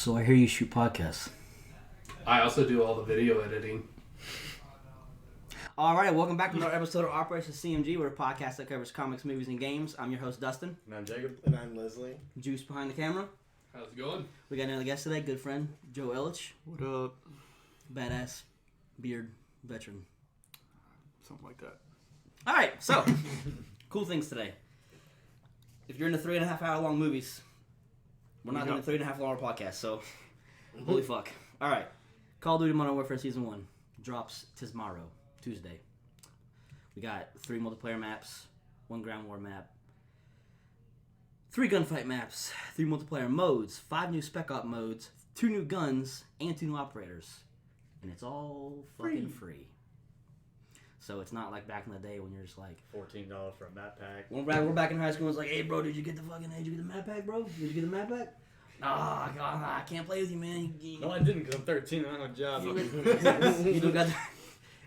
So I hear you shoot podcasts. I also do all the video editing. All right, welcome back to another episode of Operation C.M.G. We're a podcast that covers comics, movies, and games. I'm your host, Dustin. And I'm Jacob. And I'm Leslie. Juice behind the camera. How's it going? We got another guest today, good friend, Joe Ellich. What up? Badass, beard, veteran. Something like that. All right, so, cool things today. If you're into 3.5 hour long movies, we're not doing a 3.5 hour podcast, so holy fuck. All right, Call of Duty Modern Warfare Season 1 drops tomorrow, Tuesday. We got 3 multiplayer maps, 1 ground war map, 3 gunfight maps, 3 multiplayer modes, 5 new spec op modes, 2 new guns, and 2 new operators. And it's all fucking free. So it's not like back in the day when you're just like $14 for a map pack. When we're back in high school, it's like, hey bro, did you get the map pack, bro? Did you get the map pack? Nah, God, I can't play with you, man. No, I didn't, because I'm 13 and I have a job. You don't got the,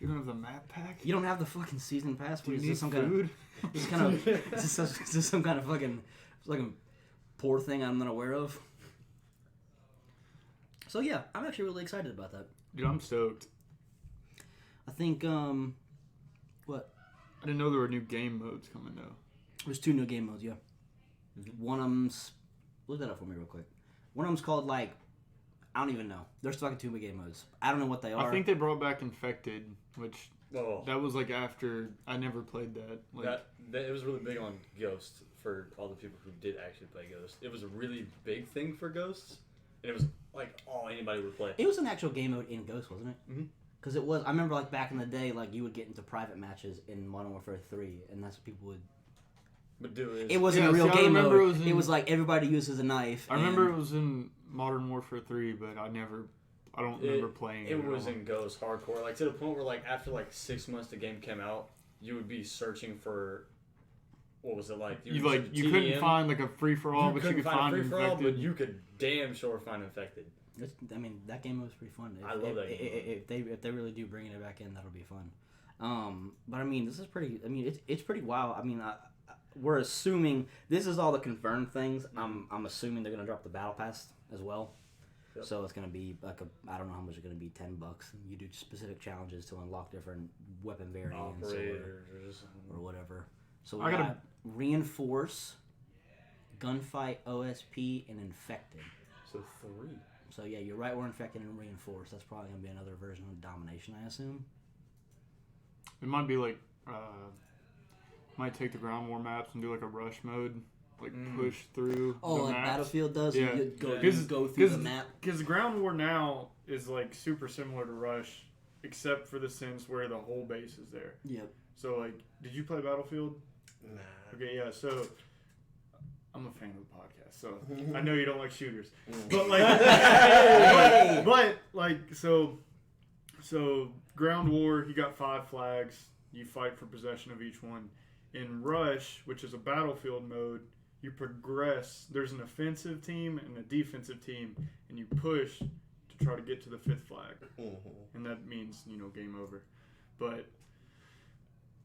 You don't have the map pack? you don't have the fucking season pass. Do you Is need this some food? is this some kind of fucking poor thing I'm not aware of? So yeah, I'm actually really excited about that. Dude, I'm stoked. I think what? I didn't know there were new game modes coming, though. There's 2 new game modes, yeah. One of them's... Look that up for me real quick. One of them's called, like... I don't even know. There's fucking 2 game modes. I don't know what they are. I think they brought back Infected, which... Oh. That was, like, after... I never played that. Like, It was really big on Ghost for all the people who did actually play Ghost. It was a really big thing for Ghosts, and it was, like, all anybody would play. It was an actual game mode in Ghost, wasn't it? Mm-hmm. Because it was... I remember, like, back in the day, like, you would get into private matches in Modern Warfare 3, and that's what people would... But dude, It wasn't a real game mode. It was like everybody uses a knife. I remember it was in Modern Warfare 3, but I don't remember playing it. It was in Ghost hardcore, like to the point where like after like 6 months the game came out, you would be searching for what was it like? You couldn't find like a free for all, but you could find Infected. But you could damn sure find Infected. I mean, that game was pretty fun. I love that game. If they really do bring it back in, that'll be fun. But I mean, this is pretty. I mean, it's pretty wild. I mean, we're assuming this is all the confirmed things. I'm assuming they're gonna drop the battle pass as well. Yep. So it's gonna be like I don't know how much it's gonna be, $10. And you do specific challenges to unlock different weapon variants or whatever. So we got Reinforce, Gunfight, OSP, and Infected. So 3. So yeah, you're right. We're Infected and Reinforced. That's probably gonna be another version of Domination, I assume. It might be like... might take the ground war maps and do like a rush mode, like push through. Oh, the like maps. Battlefield does. Yeah, You go through the map. Because the ground war now is like super similar to Rush, except for the sense where the whole base is there. Yep. So like, did you play Battlefield? Nah. Okay, yeah. So I'm a fan of the podcast, so I know you don't like shooters, but like, but like so ground war, you got 5 flags. You fight for possession of each one. In Rush, which is a battlefield mode, you progress. There's an offensive team and a defensive team, and you push to try to get to the 5th flag. And that means, game over. But,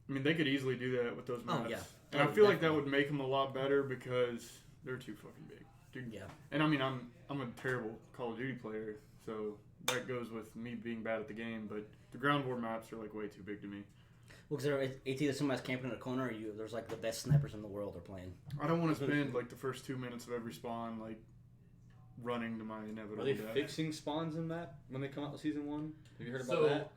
I mean, they could easily do that with those maps. Oh, yeah. And I feel like that would make them a lot better because they're too fucking big. Dude. Yeah. And, I mean, I'm a terrible Call of Duty player, so that goes with me being bad at the game, but the ground war maps are, like, way too big to me. Well, because it's either somebody's camping in a corner or there's like the best snipers in the world are playing. I don't want to spend like the first 2 minutes of every spawn like running to my inevitable Are they death. fixing spawns in that when they come out with Season 1? Have you heard about So, that?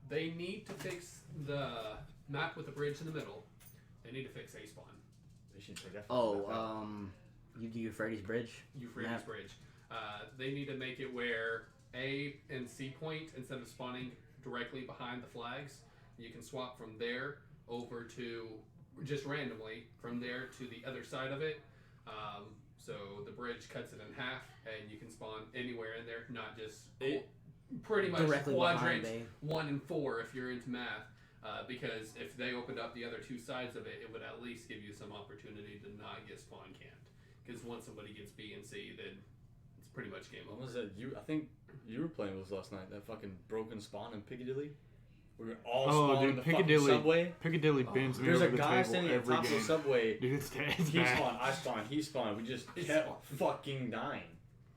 they need to fix the map with the bridge in the middle. They need to fix A spawn. They should take that. You do Euphrates Bridge? Euphrates Bridge. They need to make it where A and C point, instead of spawning directly behind the flags, you can swap from there over to, just randomly, from there to the other side of it. So the bridge cuts it in half, and you can spawn anywhere in there, not just pretty much directly quadrant 1 and 4 if you're into math. Because if they opened up the other 2 sides of it, it would at least give you some opportunity to not get spawn camped. Because once somebody gets B and C, then it's pretty much game over. What was that? I think you were playing with us last night. That fucking broken spawn in Piccadilly. We were all spawned in the fucking subway. Piccadilly bends me There's over a the guy table standing at the every top of the game. subway. Dude, it's He bad. spawned, I spawned, he spawned. We just kept fucking dying.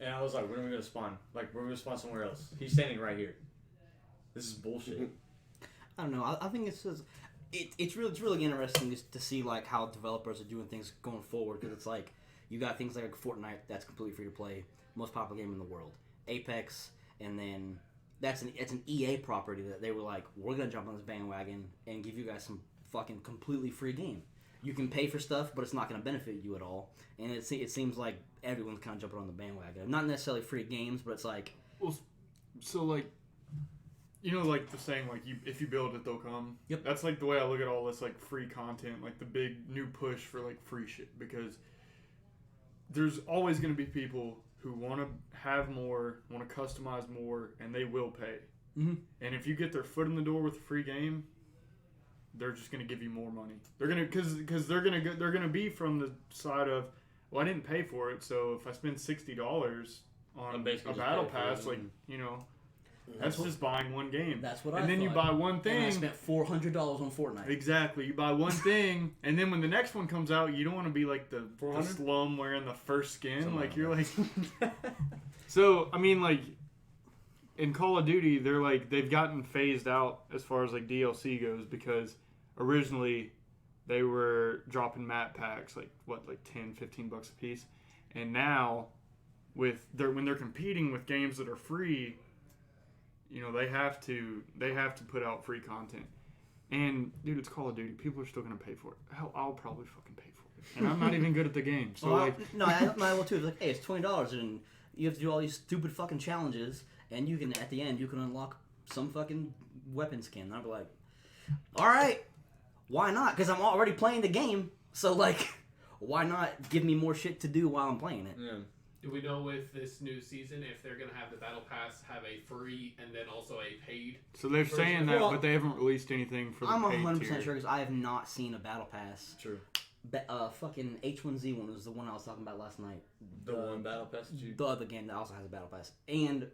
And I was like, when are we gonna spawn? Like, we're gonna spawn somewhere else. He's standing right here. This is bullshit. I don't know. I think it's really interesting just to see like how developers are doing things going forward, because it's like you got things like Fortnite that's completely free to play, most popular game in the world. Apex, and then it's an EA property that they were like, we're gonna jump on this bandwagon and give you guys some fucking completely free game. You can pay for stuff, but it's not gonna benefit you at all. And it seems like everyone's kind of jumping on the bandwagon. Not necessarily free games, but it's like, well, so like, you know, like the saying, like, if you build it, they'll come. Yep. That's like the way I look at all this like free content, like the big new push for like free shit, because there's always going to be people who want to have more, want to customize more, and they will pay. mm-hmm. And if you get their foot in the door with a free game, they're just going to give you more money. They're going to, because they're going to be from the side of, well, I didn't pay for it, so if I spend $60 on a battle pass, like, you know, that's just buying one game. That's what I And then thought. you buy one thing. And I spent $400 on Fortnite. Exactly. You buy one thing, and then when the next one comes out, you don't want to be like the slum wearing the first skin. Something like, you're like... So, I mean, like, in Call of Duty, they've gotten phased out as far as, like, DLC goes, because originally they were dropping map packs, like 10, $15 a piece. And now, when they're competing with games that are free... You know, they have to put out free content. And, dude, it's Call of Duty. People are still going to pay for it. Hell, I'll probably fucking pay for it. And I'm not even good at the game. So, I will too. It's like, hey, it's $20 and you have to do all these stupid fucking challenges, and you can, at the end, you can unlock some fucking weapon skin. And I'll be like, all right, why not? Because I'm already playing the game. So, like, why not give me more shit to do while I'm playing it? Yeah. Do we know with this new season if they're going to have the Battle Pass have a free and then also a paid? So they're saying that, but they haven't released anything for the I'm paid 100% tier. sure because I have not seen a Battle Pass. True. Fucking H1Z1 was the one I was talking about last night. The one battle pass that you... The other game that also has a Battle Pass. And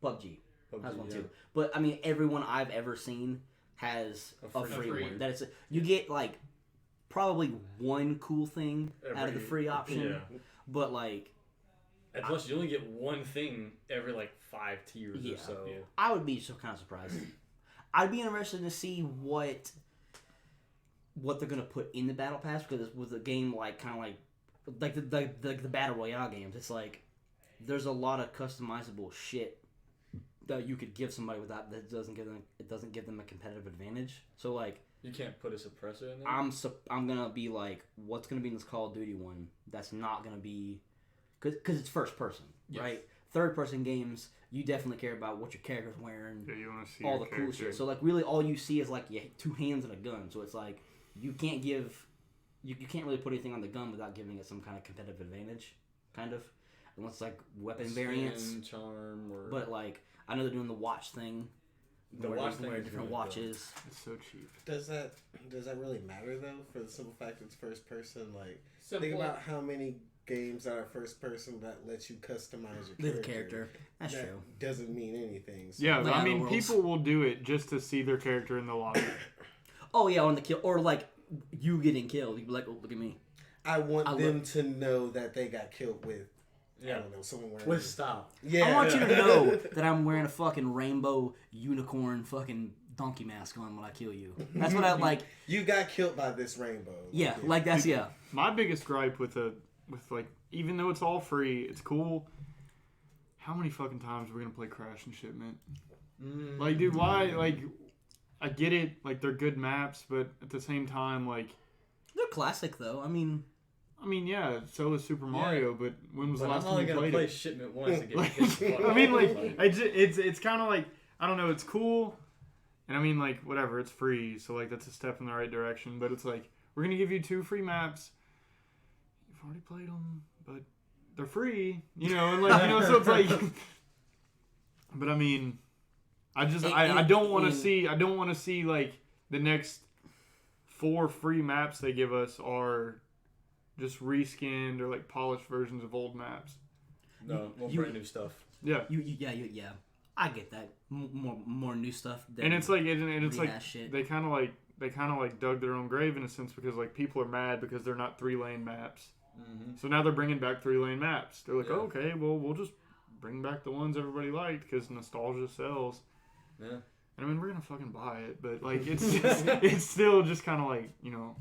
PUBG has one yeah. too. But, I mean, everyone I've ever seen has a free one. That is, you get, like, probably one cool thing out of the free option. Yeah. But, like... And plus, you only get one thing every, like, 5 tiers or so. Yeah. I would be so kind of surprised. I'd be interested to see what they're gonna put in the Battle Pass, because with a game like kind of like the Battle Royale games, it's like there's a lot of customizable shit that you could give somebody without that doesn't give them a competitive advantage. So like you can't put a suppressor in there. I'm gonna be like, what's gonna be in this Call of Duty one that's not gonna be because it's first person, right? Third person games, you definitely care about what your character's wearing, Yeah, you want to see all the cool shit. So like really all you see is like two hands and a gun. So it's like you can't really put anything on the gun without giving it some kind of competitive advantage, kind of. Unless like weapon variants. Charm or... But like I know they're doing the watch thing. The watch thing is different really watches. cool. It's so cheap. Does that really matter though? For the simple fact it's first person, like Simple. think about how many games that are first person that lets you customize your The character. That's that true. doesn't mean anything. So Yeah, Like I mean, Outer Worlds. people will do it just to see their character in the lobby. Oh yeah, on the kill or like you getting killed. You'd be like, oh, look at me. I want them to know that they got killed with. Yeah. I don't know, someone wearing With style. Yeah, I want you to know that I'm wearing a fucking rainbow unicorn fucking donkey mask on when I kill you. That's what I like. You got killed by this rainbow. Yeah, like that's yeah. My biggest gripe with like, even though it's all free, it's cool. How many fucking times are we gonna play Crash and Shipment? Like, dude, why? Like, I get it. Like, they're good maps, but at the same time, like, They're classic though. I mean, yeah, so is Super Mario. But when was the But last I'm time only you gonna played play it? Shipment once to get Like, pissed fuck I mean, off. like, it's kind of like, I don't know, it's cool, and I mean, like, whatever, it's free, so like that's a step in the right direction. But it's like, we're gonna give you 2 free maps. You've already played them, but they're free, you know, and like, you know, so it's like. But I mean, I don't want to see like the next 4 free maps they give us are just reskinned or like polished versions of old maps. No, more You- brand new stuff. Yeah. yeah. I get that. More new stuff. Than And it's like it's like rehash shit. they kind of like dug their own grave in a sense, because like people are mad because they're not 3-lane maps. Mm-hmm. So now they're bringing back 3-lane maps. They're like, Yeah. oh, okay, well, we'll just bring back the ones everybody liked because nostalgia sells. Yeah. And I mean, we're gonna fucking buy it, but like, it's just, it's still just kind of like, you know,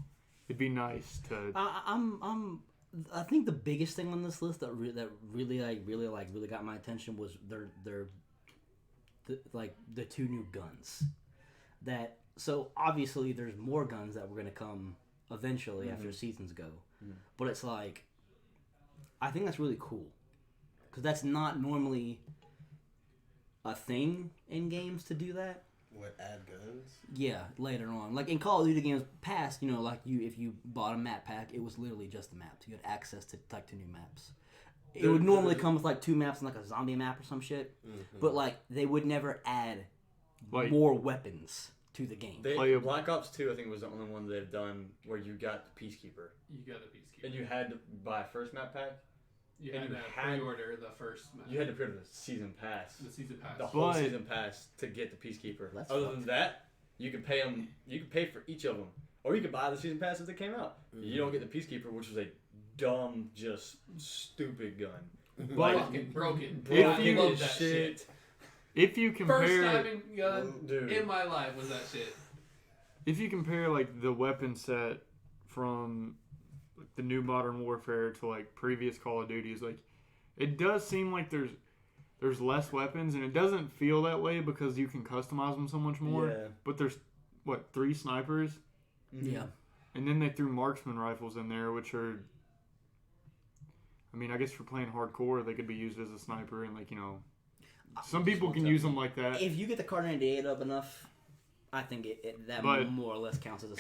it'd be nice to. I think the biggest thing on this list that really got my attention was the 2 new guns. That so obviously there's more guns that were gonna come eventually after seasons go, but it's like I think that's really cool because that's not normally a thing in games to do that. What, add guns? Yeah, later on. Like in Call of Duty games past, you know, like if you bought a map pack, it was literally just the maps. You had access to like 2 new maps. It would normally come with like 2 maps and like a zombie map or some shit. Mm-hmm. But like they would never add more weapons to the game. Black Ops 2, I think, was the only one they've done where you got the Peacekeeper. You got the Peacekeeper. And you had to buy a first map pack. You had to pre-order the first map. You had to pre-order the season pass. The season pass. The whole season pass to get the Peacekeeper. Other than that, you could pay them. You could pay for each of them, or you could buy the season pass as they came out. Mm-hmm. You don't get the Peacekeeper, which was a dumb, just stupid gun. But fucking broken. If I love that shit. If you compare first time in my life was that shit. If you compare like the weapon set from the new Modern Warfare to like previous Call of Duties, like it does seem like there's less weapons, and it doesn't feel that way because you can customize them so much more. Yeah. But there's 3 snipers. Mm-hmm. Yeah. And then they threw marksman rifles in there, which are, I mean, I guess for playing hardcore, they could be used as a sniper, and like, you know, some people can use them like that. If you get the Kar 98 up enough, I think that more or less counts as a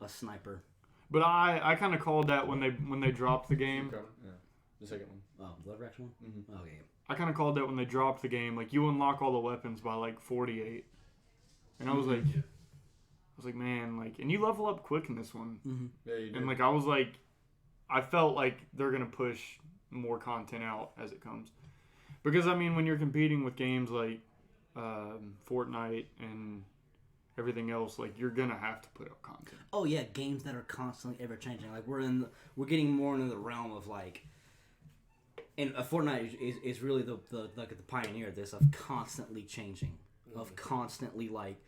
sniper. But I kind of called that when they dropped the game. Yeah, the second one. Oh, Blood Rack's one? Mm-hmm. Okay. I kind of called that when they dropped the game. Like, you unlock all the weapons by like 48. And I was like, man, like, and you level up quick in this one. Mm-hmm. Yeah, you do. And like, I felt like they're going to push more content out as it comes. Because, I mean, when you're competing with games like Fortnite and everything else, like, you're going to have to put out content. Oh, yeah, games that are constantly ever-changing. Like, we're getting more into the realm of, like, and Fortnite is really the pioneer of this, of constantly changing. Of constantly, like,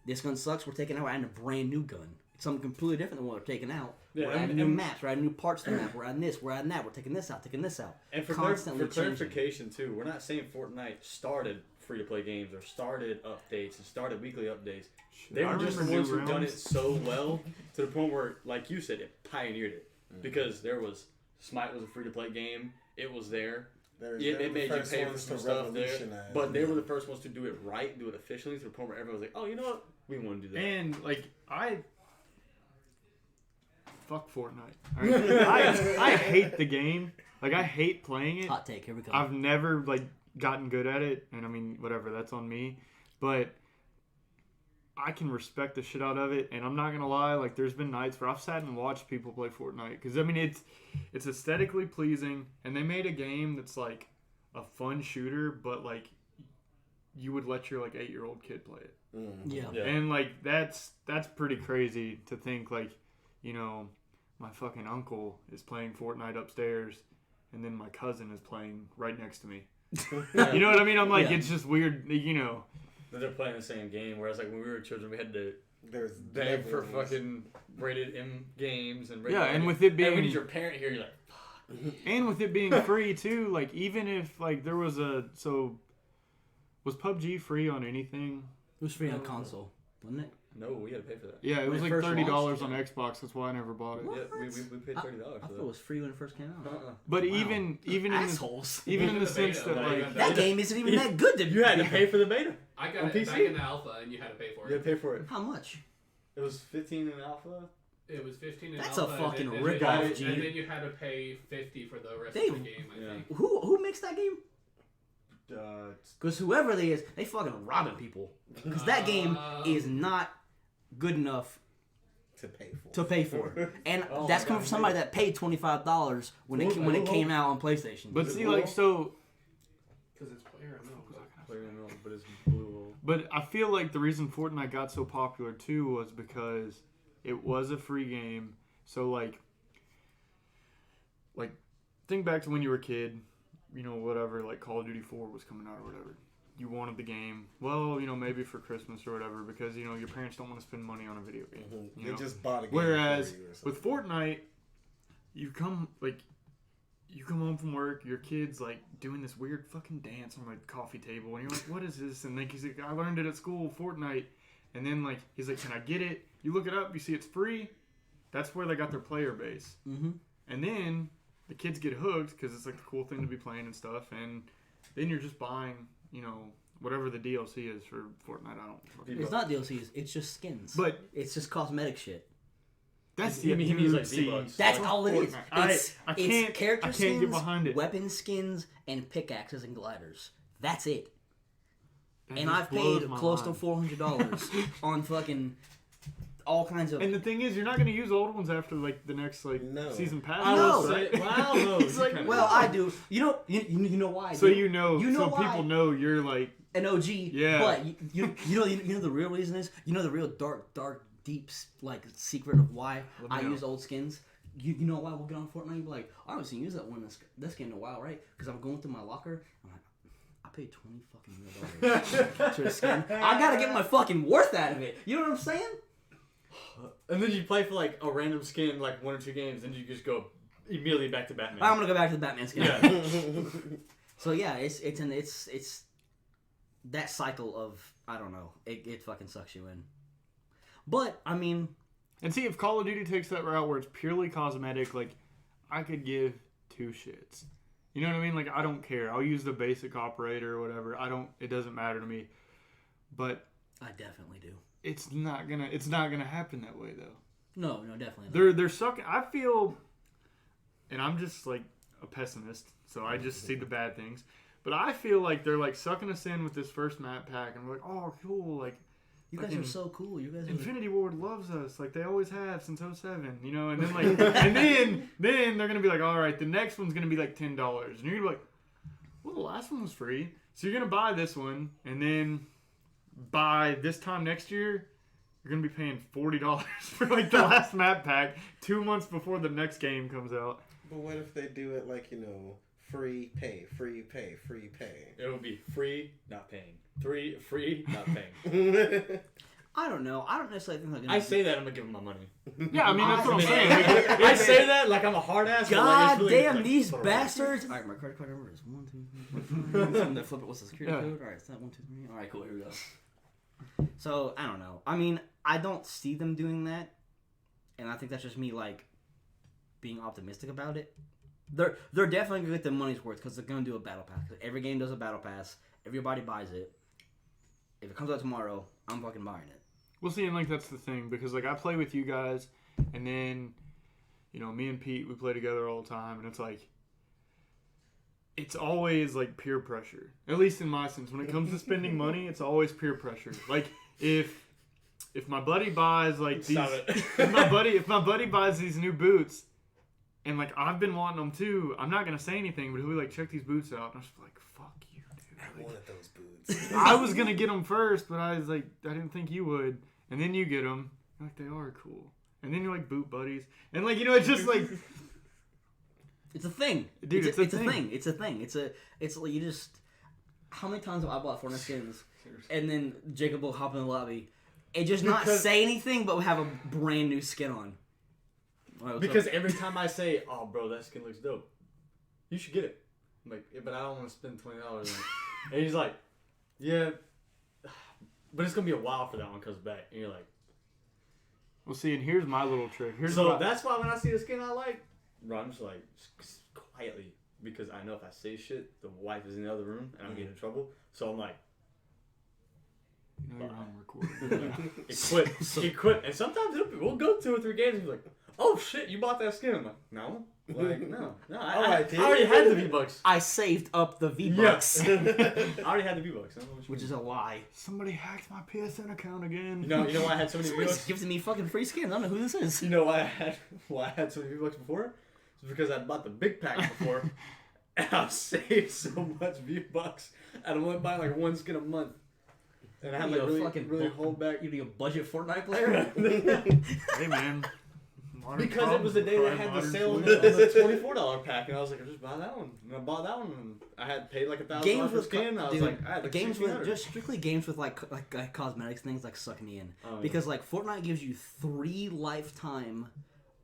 this gun sucks, we're taking out, we're adding a brand new gun. It's something completely different than what we're taking out. Yeah, we're adding new maps, we're adding new parts to the map, we're adding this, we're adding that, we're taking this out, taking this out. And for clarification, too, we're not saying Fortnite started free-to-play games or started updates and started weekly updates. They were just the ones who done it so well to the point where, like you said, it pioneered it. Mm-hmm. Because there was, Smite was a free-to-play game, it was there. It made you pay for some stuff there. But they were the first ones to do it right, do it efficiently, to the point where everyone was like, oh, you know what? We want to do that. And, like, fuck Fortnite. I hate the game. Like, I hate playing it. Hot take, here we go. I've never, like, gotten good at it. And, I mean, whatever, that's on me. But I can respect the shit out of it. And I'm not going to lie, like, there's been nights where I've sat and watched people play Fortnite. Because, I mean, it's aesthetically pleasing. And they made a game that's, like, a fun shooter. But, like, you would let your, like, 8-year-old kid play it. Yeah. And, like, that's pretty crazy to think, like, you know, my fucking uncle is playing Fortnite upstairs, and then my cousin is playing right next to me. You know what I mean? I'm like, it's just weird, you know. They're playing the same game, whereas, like, when we were children, we had to beg for fucking rated M games. And and with it being... And when you're your parent here, you're like, fuck. And with it being free, too, like, even if, like, there was So, was PUBG free on anything? It was free on console, wasn't it? No, we had to pay for that. Yeah, it was like $30 on Xbox. That's why I never bought it. What? Yeah, we paid $30 for that. I thought it was free when it first came out. But even in the sense that like that game isn't even that good to you had to pay for the beta. I got it back in the alpha, and you had to pay for it. You had to pay for it. How much? It was 15 in alpha. It was 15 in That's alpha. That's a fucking rip-off, G. And then you had to pay $50 for the rest of the game. I think. Who makes that game? Because whoever they is, they fucking robbing people. Because that game is not good enough to pay for. And that's coming from somebody that paid $25 when it came out on PlayStation. But see, like, so because it's PlayerUnknown, but it's blue. But I feel like the reason Fortnite got so popular too was because it was a free game. So like, like, think back to when you were a kid, you know, whatever, like Call of Duty 4 was coming out or whatever. You wanted the game, well, you know, maybe for Christmas or whatever, because, you know, your parents don't want to spend money on a video game. Mm-hmm. They just bought a game. Whereas with Fortnite, you come home from work, your kid's like doing this weird fucking dance on the coffee table, and you're like, what is this? And then he's like, I learned it at school, Fortnite. And then like he's like, can I get it? You look it up, you see it's free. That's where they got their player base. Mm-hmm. And then the kids get hooked because it's like the cool thing to be playing and stuff. And then you're just buying, you know, whatever the DLC is for Fortnite. I don't. It's not DLCs. It's just skins. But it's just cosmetic shit. That's he means like V-Bucks. That's all it is. I can't skins, get behind it. Weapon skins, and pickaxes and gliders. That's it. That and just I've paid blows my close mind. to $400 on fucking all kinds of. And the thing is, you're not going to use old ones after like the next like season pass. I will say, well, no. It's like, well, I do. You know why? So you know why people know you're like an OG. Yeah. But you know the real reason is, you know the real dark deep like secret of why I use old skins. You know why we'll get on Fortnite and be like, I haven't seen you use that skin in a while, right? Because I'm going through my locker. I'm like, I paid $20 fucking to a skin. I gotta get my fucking worth out of it. You know what I'm saying? And then you play for like a random skin, like 1 or 2 games, and you just go immediately back to Batman. I'm gonna go back to the Batman skin. Yeah. So yeah, it's that cycle of, I don't know, it fucking sucks you in. But I mean, and see, if Call of Duty takes that route where it's purely cosmetic, like I could give 2 shits. You know what I mean? Like I don't care. I'll use the basic operator or whatever. It doesn't matter to me. But I definitely do. It's not gonna happen that way though. No, definitely not. They're sucking. I feel, and I'm just like a pessimist, so I just see the bad things. But I feel like they're like sucking us in with this first map pack, and we're like, oh, cool, like. You guys are so cool. You guys. Infinity Ward loves us, like they always have since 07, you know. And then like, and then they're gonna be like, all right, the next one's gonna be like $10, and you're gonna be like, well, the last one was free, so you're gonna buy this one, and then by this time next year, you're gonna be paying $40 for like the last map pack 2 months before the next game comes out. But what if they do it like, you know, free pay, free pay, free pay? It would be free, not paying. Free, not paying. I don't know. I don't necessarily think they're gonna. I say that, I'm gonna give them my money. Yeah, I mean that's what I'm saying. I say that like I'm a hard ass. God like, really, damn, like, these bastards! All right, my credit card number is 1, 2, 3. And then flip it. What's the security code? All right, it's not 1, 2, 3. All right, cool. Here we go. So I don't know. I mean, I don't see them doing that, and I think that's just me like being optimistic about it. They're definitely gonna get their money's worth because they're gonna do a battle pass. Every game does a battle pass. Everybody buys it. If it comes out tomorrow, I'm fucking buying it. We'll see, and like that's the thing because like I play with you guys, and then you know me and Pete we play together all the time, and it's like it's always like peer pressure. At least in my sense, when it comes to spending money, it's always peer pressure. Like if my buddy buys like these, if my buddy buys these new boots, and like I've been wanting them too, I'm not gonna say anything, but he'll be like, check these boots out, and I'm just like, fuck you, dude. I wanted those boots. I was gonna get them first, but I was like, I didn't think you would. And then you get them, you're like, they are cool. And then you're like boot buddies, and like you know, it's just like it's a thing, dude. It's a thing. It's a thing. It's like you just. How many times have I bought Fortnite skins, and then Jacob will hop in the lobby, and just not say anything, but have a brand new skin on. Right, because every time I say, "Oh, bro, that skin looks dope," you should get it. I'm like, yeah, but I don't want to spend $20 on it. And he's like, yeah, but it's gonna be a while for that one comes back. And you're like, well, see, and here's my little trick. That's why when I see a skin I like, bro, I'm just like quietly, because I know if I say shit, the wife is in the other room and I'm getting in trouble. So I'm like, you know, you're on recording. It quit. And sometimes we'll go 2 or 3 games and be like, oh shit, you bought that skin? I'm like, no. No. I already had the V-Bucks. I saved up the V-Bucks. Yes. I already had the V-Bucks. Which is a lie. Somebody hacked my PSN account again. You know why I had so many Somebody's V-Bucks? giving me fucking free skins. I don't know who this is. You know why I had so many V-Bucks before? It's because I bought the big pack before, and I saved so much V-Bucks, and I went by like 1 skin a month. And I had like really hold back. You be a budget Fortnite player? Hey man, Because it was the day they had the sale on the $24 pack, and I was like, I'll just buy that one. And I bought that one, and I had paid like $1,000 for skin. And I was like, I had like games with just strictly games with like cosmetics things like suck me in because like Fortnite gives you 3 lifetime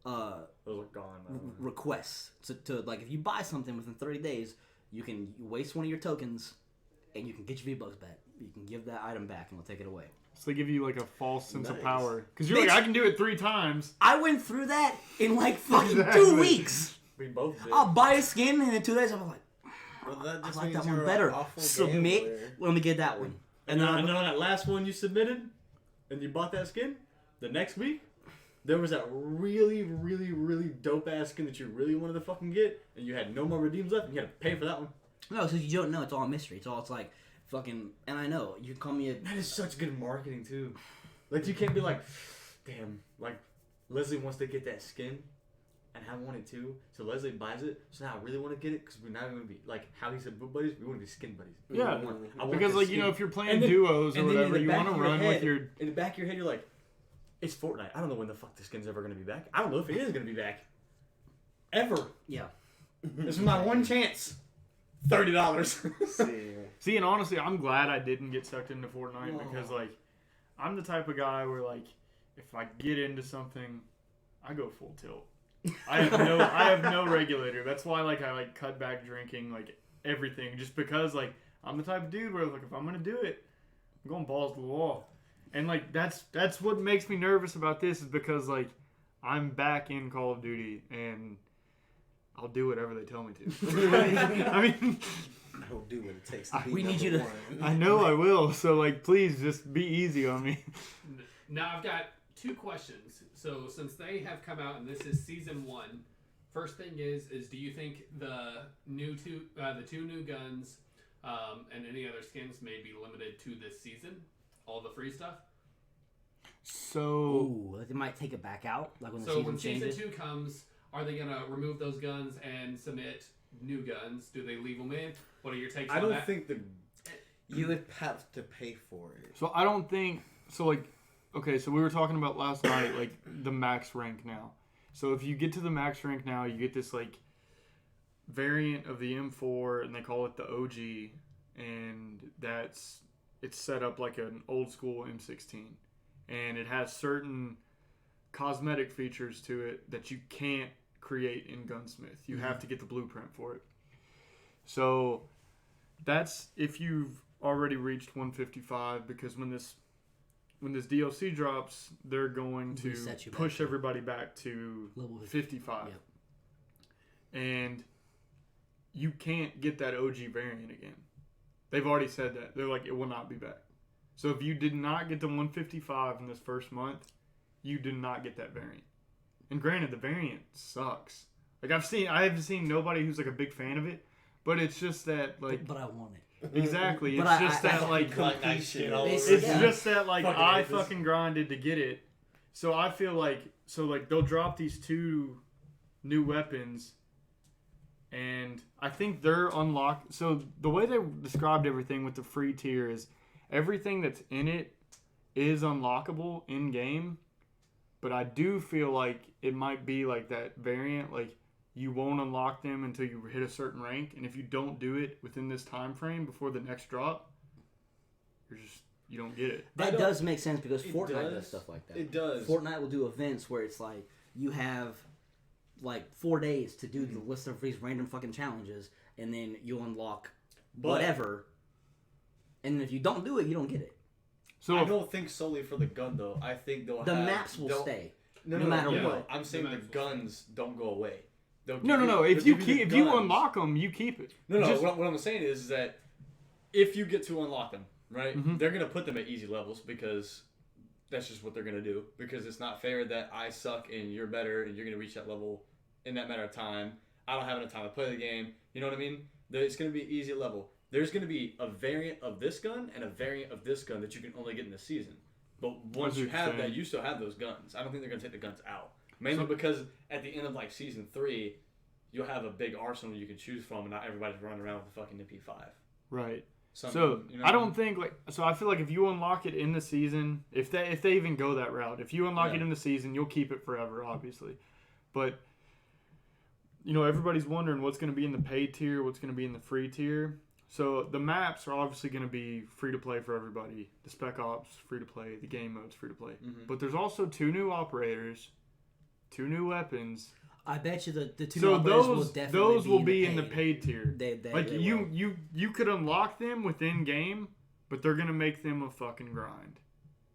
those are gone requests to like if you buy something within 30 days, you waste one of your tokens, and you can get your V-Bucks back. You can give that item back, and we'll take it away. So they give you like a false sense of power. Because you're like, I can do it 3 times. I went through that in like fucking 2 weeks. We both did. I'll buy a skin, and in 2 days, I'm like, Well, that just I like means that one you're better. an awful Submit. gambler. Let me get that one. And then that last one you submitted, and you bought that skin, the next week, there was that really, really, really dope-ass skin that you really wanted to fucking get, and you had no more redeems left, and you had to pay for that one. No, because you don't know. It's all a mystery. It's like fucking... And I know. You call me a... That is such good marketing, too. Like, you can't be like, damn, like, Leslie wants to get that skin, and I want it too, so Leslie buys it, so now I really want to get it, because we're not going to be, like, how he said boot buddies, we want to be skin buddies. Yeah, I want because, like, skin. you know, if you're playing duos or whatever, you want to run with your... In the back of your head, you're like, it's Fortnite. I don't know when the fuck this skin's ever going to be back. I don't know if it is going to be back. Ever. Yeah. This is my one chance. $30. See, and honestly, I'm glad I didn't get sucked into Fortnite because, like, I'm the type of guy where, like, if I get into something, I go full tilt. I have no regulator. That's why, like, I like cut back drinking, like everything, just because, like, I'm the type of dude where, like, if I'm gonna do it, I'm going balls to the wall. And, like, that's what makes me nervous about this is because, like, I'm back in Call of Duty and I'll do whatever they tell me to. I mean, I will do what it takes to be we need you to... one. I know I will. So, like, please just be easy on me. Now I've got 2 questions. So since they have come out and this is season 1, first thing is do you think the 2 new guns and any other skins may be limited to this season? All the free stuff? So... Ooh, like they might take it back out? Like when the season changes? Season 2 comes, are they going to remove those guns and submit new guns? Do they leave them in? What are your takes on that? I don't think You would have to pay for it. So I don't think... So, like... Okay, so we were talking about last night, like, the max rank now. So if you get to the max rank now, you get this, like, variant of the M4, and they call it the OG, and it's set up like an old school M16. And it has certain cosmetic features to it that you can't create in Gunsmith. You have to get the blueprint for it. So that's if you've already reached 155, because when this DLC drops, they're going to push everybody back to level 55. Yep. And you can't get that OG variant again. They've already said that. They're like, it will not be back. So if you did not get the 155 in this first month, you did not get that variant. And granted, the variant sucks. Like I haven't seen nobody who's like a big fan of it, but it's just that like. But I want it. Exactly. It's just that like completion. It's just that like I fucking grinded to get it. So I feel like they'll drop these 2 new weapons, and I think they're unlocked. So the way they described everything with the free tier is everything that's in it is unlockable in game, but I do feel like it might be like that variant, like you won't unlock them until you hit a certain rank, and if you don't do it within this time frame before the next drop, you don't get it. That does make sense because Fortnite does stuff like that. It does. Fortnite will do events where it's like you have like 4 days to do the list of these random fucking challenges, and then you'll unlock whatever. And if you don't do it, you don't get it. So I don't think solely for the gun though. I think the maps will stay no matter what. what. I'm saying the guns don't go away. No. If you unlock them, you keep it. No. What I'm saying is that if you get to unlock them, right, they're gonna put them at easy levels because that's just what they're gonna do. Because it's not fair that I suck and you're better and you're gonna reach that level in that matter of time. I don't have enough time to play the game. You know what I mean? It's gonna be easy level. There's gonna be a variant of this gun and a variant of this gun that you can only get in this season. But once you have that, you still have those guns. I don't think they're gonna take the guns out. Mainly because at the end of like season 3, you'll have a big arsenal you can choose from, and not everybody's running around with a fucking MP5. Right. So I don't think I feel like if you unlock it in the season, if they even go that route, if you unlock it in the season, you'll keep it forever, obviously. But everybody's wondering what's going to be in the paid tier, what's going to be in the free tier. So the maps are obviously going to be free to play for everybody. The Spec Ops free to play, the game mode's free to play. Mm-hmm. But there's also 2 new operators, 2 new weapons. I bet you the 2 new operators will definitely be in the paid tier. They you could unlock them within game, but they're going to make them a fucking grind.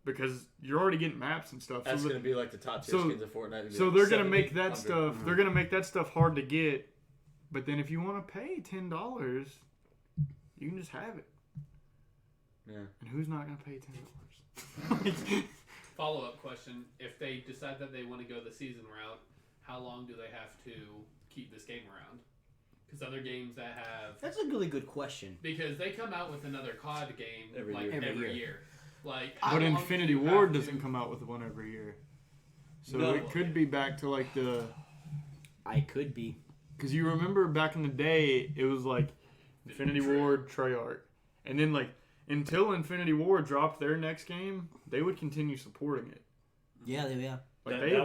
Because you're already getting maps and stuff. That's going to be like the top tier skins of Fortnite. So they're going to make that stuff. They're going to make that stuff hard to get. But then if you want to pay $10, you can just have it. Yeah. And who's not going to pay $10? Follow-up question: if they decide that they want to go the season route, how long do they have to keep this game around? Because other games that have... That's a really good question. Because they come out with another COD game every year. But Infinity Ward doesn't come out with one every year. So it could be back to like the... I could be. Because you remember back in the day, it was like Infinity Ward, Treyarch. And then like until Infinity Ward dropped their next game, they would continue supporting it. Yeah. Like they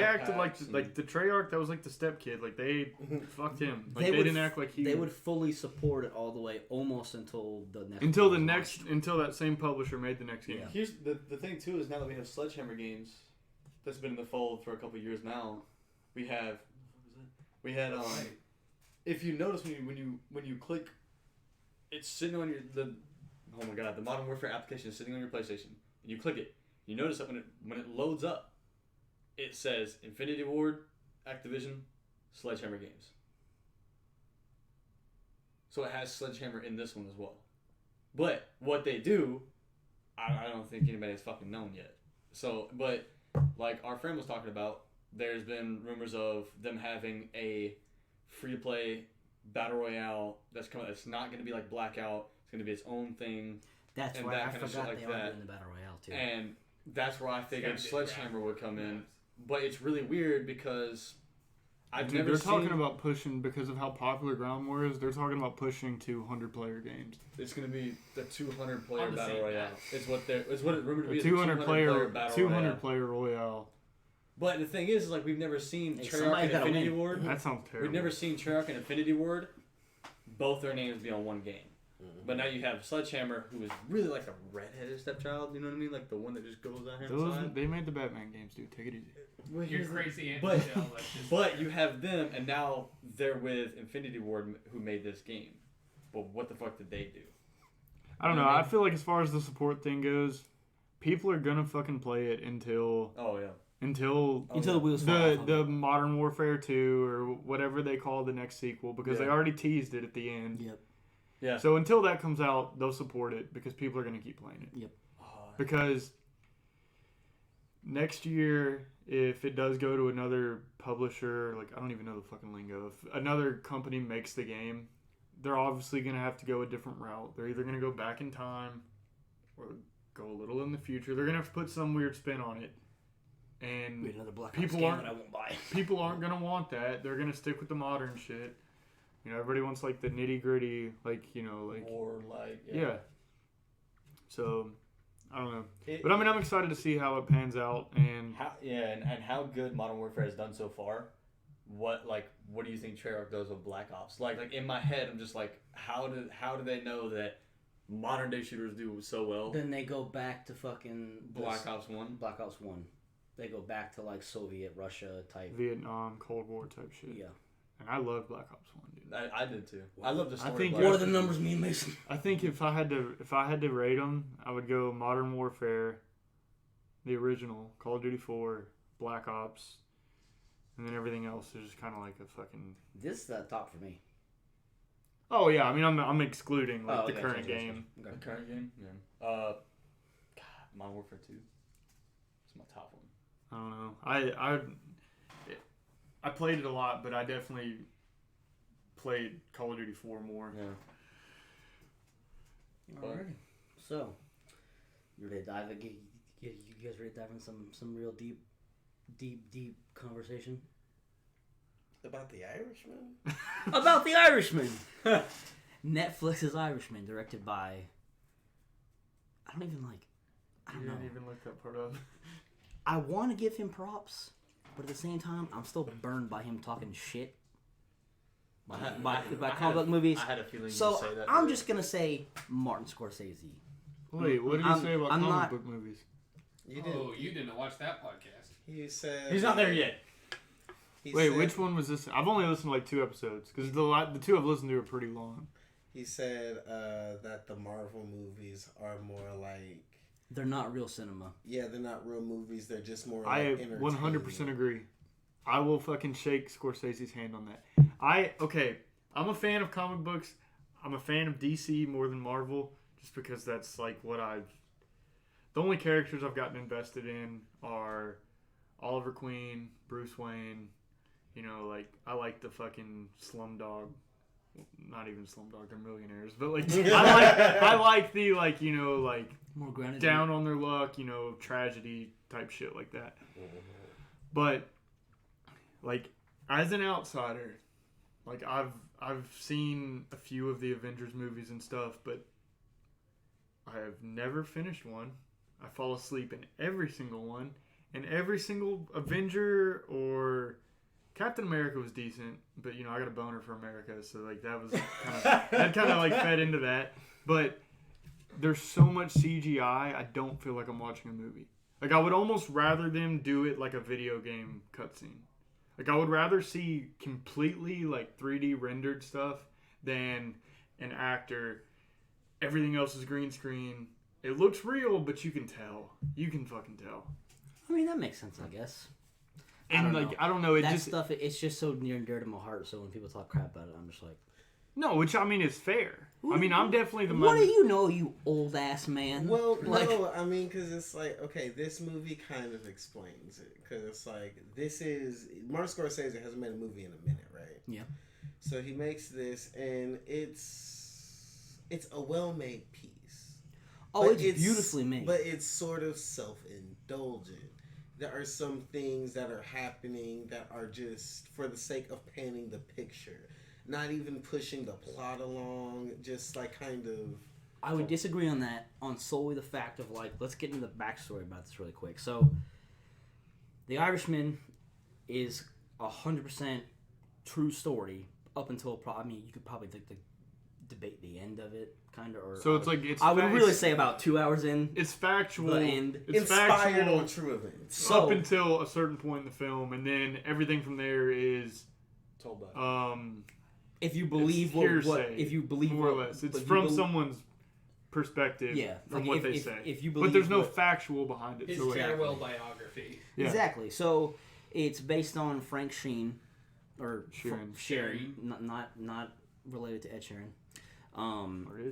acted like the Treyarch, that was like the step kid. Like they fucked him. Like they didn't act like he. They would fully support it all the way, almost until the next. Until that same publisher made the next game. Yeah. Here's the thing too is now that we have Sledgehammer games, that's been in the fold for a couple of years now. We had if you notice when you click, it's sitting on the Modern Warfare application is sitting on your PlayStation, and you click it. You notice that when it loads up, it says Infinity Ward, Activision, Sledgehammer Games. So it has Sledgehammer in this one as well. But what they do, I don't think anybody has fucking known yet. So, but like our friend was talking about, there's been rumors of them having a free-to-play battle royale that's coming. It's not going to be like Blackout. It's going to be its own thing. That's why I forgot they are doing the battle royale too. And that's where I figured Sledgehammer would come in. But it's really weird because they're talking about pushing, because of how popular Ground War is, they're talking about pushing to 100-player games. It's going to be the 200-player battle royale. It's what it rumored to be. 200-player royale. But the thing is like we've never seen Treyarch and Infinity Ward. That sounds terrible. We've never seen Treyarch and Infinity Ward, both their names be on one game. Mm-hmm. But now you have Sledgehammer, who is really like a redheaded stepchild. You know what I mean? Like the one that just goes out here. They made the Batman games, dude. Take it easy. Well, you're crazy, but you have them, and now they're with Infinity Ward, who made this game. But what the fuck did they do? I don't know. I feel like as far as the support thing goes, people are gonna fucking play it until. Oh yeah. Until the wheels fall off. The Modern Warfare 2 or whatever they call the next sequel, because they already teased it at the end. Yep. Yeah. So until that comes out, they'll support it because people are going to keep playing it. Yep. Because next year, if it does go to another publisher, like I don't even know the fucking lingo, if another company makes the game, they're obviously going to have to go a different route. They're either going to go back in time or go a little in the future. They're going to have to put some weird spin on it. And people aren't gonna want that. They're gonna stick with the modern shit. Everybody wants like the nitty gritty, like war, like yeah. So I don't know, but I mean I'm excited to see how it pans out and how good Modern Warfare has done so far. What do you think Treyarch does with Black Ops? Like in my head, I'm just like, how do they know that modern day shooters do so well? Then they go back to fucking Black Ops 1. Black Ops 1. They go back to like Soviet Russia type, Vietnam, Cold War type shit. Yeah, and I love Black Ops 1, dude. I did too. I love the story. I think what do the numbers mean, Mason? I think if I had to rate them, I would go Modern Warfare, the original, Call of Duty 4, Black Ops, and then everything else is just kind of like a fucking. This is the top for me. Oh yeah, I mean I'm excluding the current game. Okay. The current game, yeah. Modern Warfare 2. It's my top one. I don't know. I played it a lot, but I definitely played Call of Duty 4 more. Yeah. Alrighty. So, you ready to dive? You guys ready to dive into some real deep conversation about the Irishman? About the Irishman. Netflix's Irishman, directed by. I don't know. Didn't even look that part up. I want to give him props, but at the same time, I'm still burned by him talking shit. By comic book movies. I had a feeling So you'd say that. I'm just gonna say Martin Scorsese. Wait, what did you say about comic book movies? You didn't watch that podcast. He said He's not there yet. Wait, which one was this? I've only listened to like 2 episodes because the 2 I've listened to are pretty long. He said that the Marvel movies are more like They're not real cinema. Yeah, they're not real movies. They're just more. I like 100% agree. I will fucking shake Scorsese's hand on that. I'm a fan of comic books. I'm a fan of DC more than Marvel, just because that's like what the only characters I've gotten invested in are Oliver Queen, Bruce Wayne. You know, like I like the fucking Slumdog. Not even Slumdog, they're millionaires, but like I like the like more grounded, down on their luck, tragedy type shit like that. But like as an outsider, like I've seen a few of the Avengers movies and stuff, but I have never finished one. I fall asleep in every single one, and every single Avenger or Captain America was decent, but I got a boner for America, so like that was kind of like fed into that. But there's so much CGI, I don't feel like I'm watching a movie. Like I would almost rather them do it like a video game cutscene. Like I would rather see completely like 3D rendered stuff than an actor. Everything else is green screen. It looks real, but you can tell. You can fucking tell. I mean, that makes sense, I guess. And I don't know. Stuff, it's just so near and dear to my heart. So when people talk crap about it, I'm just like, no, which I mean is fair. I mean, I'm definitely the. What do you know, you old ass man? Well, no, I mean, because it's like, okay, this movie kind of explains it. Because it's like, Martin Scorsese hasn't made a movie in a minute, right? Yeah. So he makes this, and it's a well-made piece. Oh, it's beautifully made. But it's sort of self-indulgent. There are some things that are happening that are just for the sake of painting the picture. Not even pushing the plot along, just like kind of... I would disagree on that, on solely the fact of like, let's get into the backstory about this really quick. So, The Irishman is 100% true story up until, you could probably debate the end of it, kind of. So it's I would really say about 2 hours in. It's factual. The end. It's inspired factual on true events. So, up until a certain point in the film, and then everything from there is told by. If you believe if you believe more or less, it's from someone's perspective. Yeah, from like what they say. If you believe, but there's no factual behind it. His so farewell biography. Yeah. Exactly. So it's based on Frank Sheeran, or Sheeran. Not related to Ed Sheeran.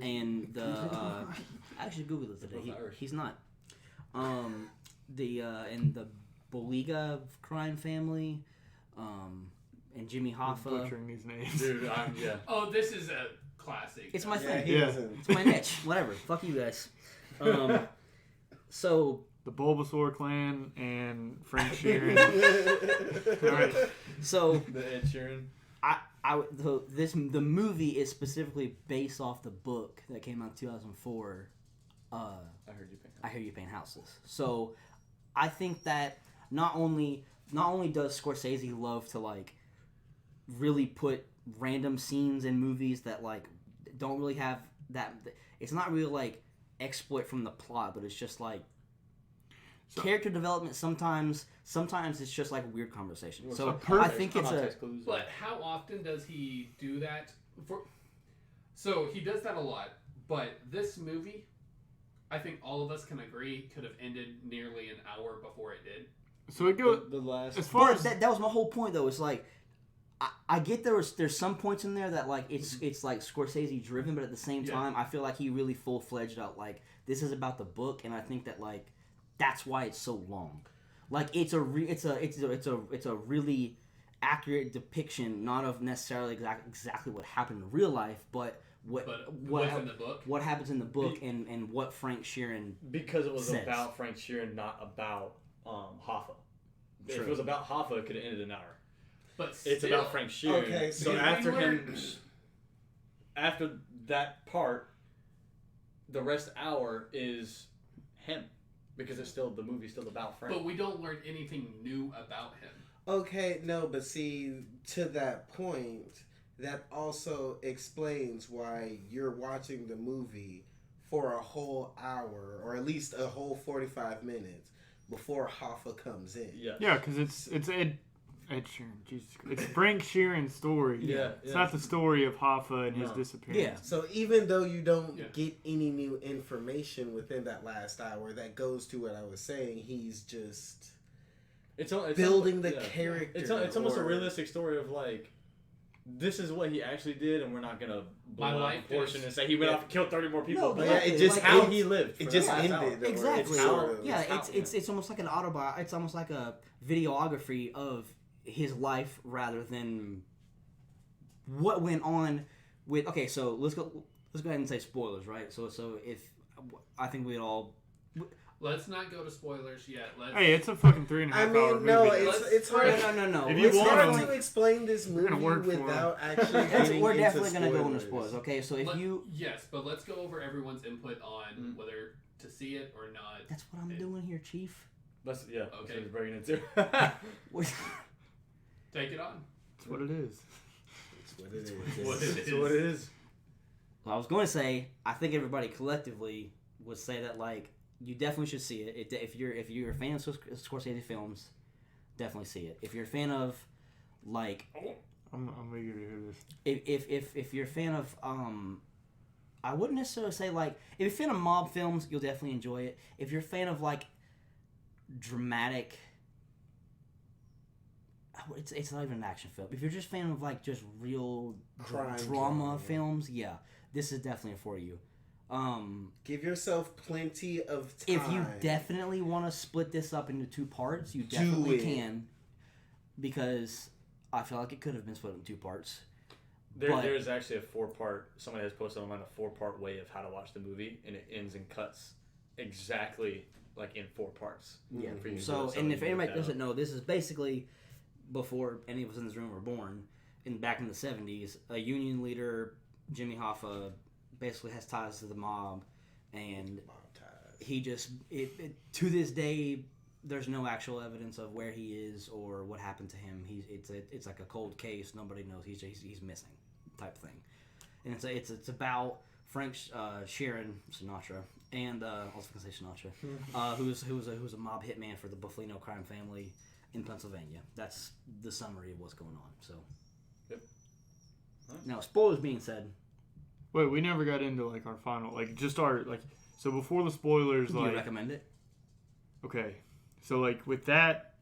And the I actually googled it today. He's not. And the Boliga crime family. And Jimmy Hoffa. Butchering these names. Dude, yeah. Oh, this is a classic. It's my thing. Yeah. It's my niche. Whatever. Fuck you guys. So the Bulbasaur clan and Frank Sheeran. All right. So the Ed Sheeran. The movie is specifically based off the book that came out in 2004. I Hear You Paint Houses. So I think that not only does Scorsese love to like really put random scenes in movies that like don't really have that, it's not really like exploit from the plot, but it's just like character development. Sometimes it's just like a weird conversation. So I think it's But how often does he do that? So he does that a lot, but this movie, I think all of us can agree, could have ended nearly an hour before it did. So it goes the last. As far as that was my whole point, though. It's like I get there's some points in there that like it's like Scorsese driven, but at the same time, I feel like he really full-fledged out like this is about the book, and I think that like that's why it's so long. Like it's a really accurate depiction, not of necessarily exactly what happened in real life, but what's in the book. What happens in the book, and what Frank Sheeran because it was says. About Frank Sheeran, not about Hoffa. True. If it was about Hoffa, it could have ended an hour. But it's about Frank Sheeran. Okay, so after him, after that part, the rest hour is him. Because it's still, the movie's still about Frank. But we don't learn anything new about him. Okay, no, but see, to that point, that also explains why you're watching the movie for a whole hour, or at least a whole 45 minutes before Hoffa comes in. Yeah. Yeah, because it's Ed Sheeran. Jesus Christ. It's Frank Sheeran's story. Yeah. It's not the story of Hoffa and his disappearance. Yeah. So even though you don't get any new information within that last hour, that goes to what I was saying. He's just It's building the character. It's almost a realistic story of like, this is what he actually did, and we're not gonna blow out the portion and say he went off and killed 30 more people. No, but yeah, it just how he lived. It just ended. Though, Exactly. It's It's almost like an autobiography. It's almost like a videography of his life rather than what went on with. Okay, so let's go ahead and say spoilers, right? So if I think we'd all. Let's not go to spoilers yet. Hey, it's a fucking 3.5 hour movie. No, it's hard. No. If you It's want hard them, to explain this movie without actually getting we're into definitely going to go into spoilers. spoilers. Okay, so if you. Yes, but let's go over everyone's input on whether to see it or not. That's what I'm doing here, Chief. Okay. Okay. So he's bringing it too. Take it on. It's what it is. It's what it is. It's what it is. Well, I was going to say, I think everybody collectively would say that like you definitely should see it. If you're a fan of Scorsese films, definitely see it. If you're a fan of like, I'm eager to hear this. if you're a fan of I wouldn't necessarily say like if you're a fan of mob films, you'll definitely enjoy it. If you're a fan of like dramatic. It's not even an action film. If you're just a fan of like just real drama films, yeah, this is definitely for you. Give yourself plenty of time. If you definitely want to split this up into 2 parts, you definitely can, because I feel like it could have been split into 2 parts. There's actually a 4-part. Somebody has posted online a 4-part way of how to watch the movie, and it ends and cuts exactly like in 4 parts. Yeah. For you to So, do it, and you if can anybody look that doesn't up. know, this is basically before any of us in this room were born. Back in the 70s, a union leader, Jimmy Hoffa, basically has ties to the mob, and he just to this day there's no actual evidence of where he is or what happened to him. It's like a cold case. Nobody knows. He's missing, type thing. And it's about Frank Sheeran Sinatra, and I was gonna say Sinatra, who's a mob hitman for the Buffalo crime family in Pennsylvania. That's the summary of what's going on. So, Yep. Nice. Now spoilers being said. Wait, we never got into like our final, like just our like. So before the spoilers, Do like you recommend it? okay, so like with that,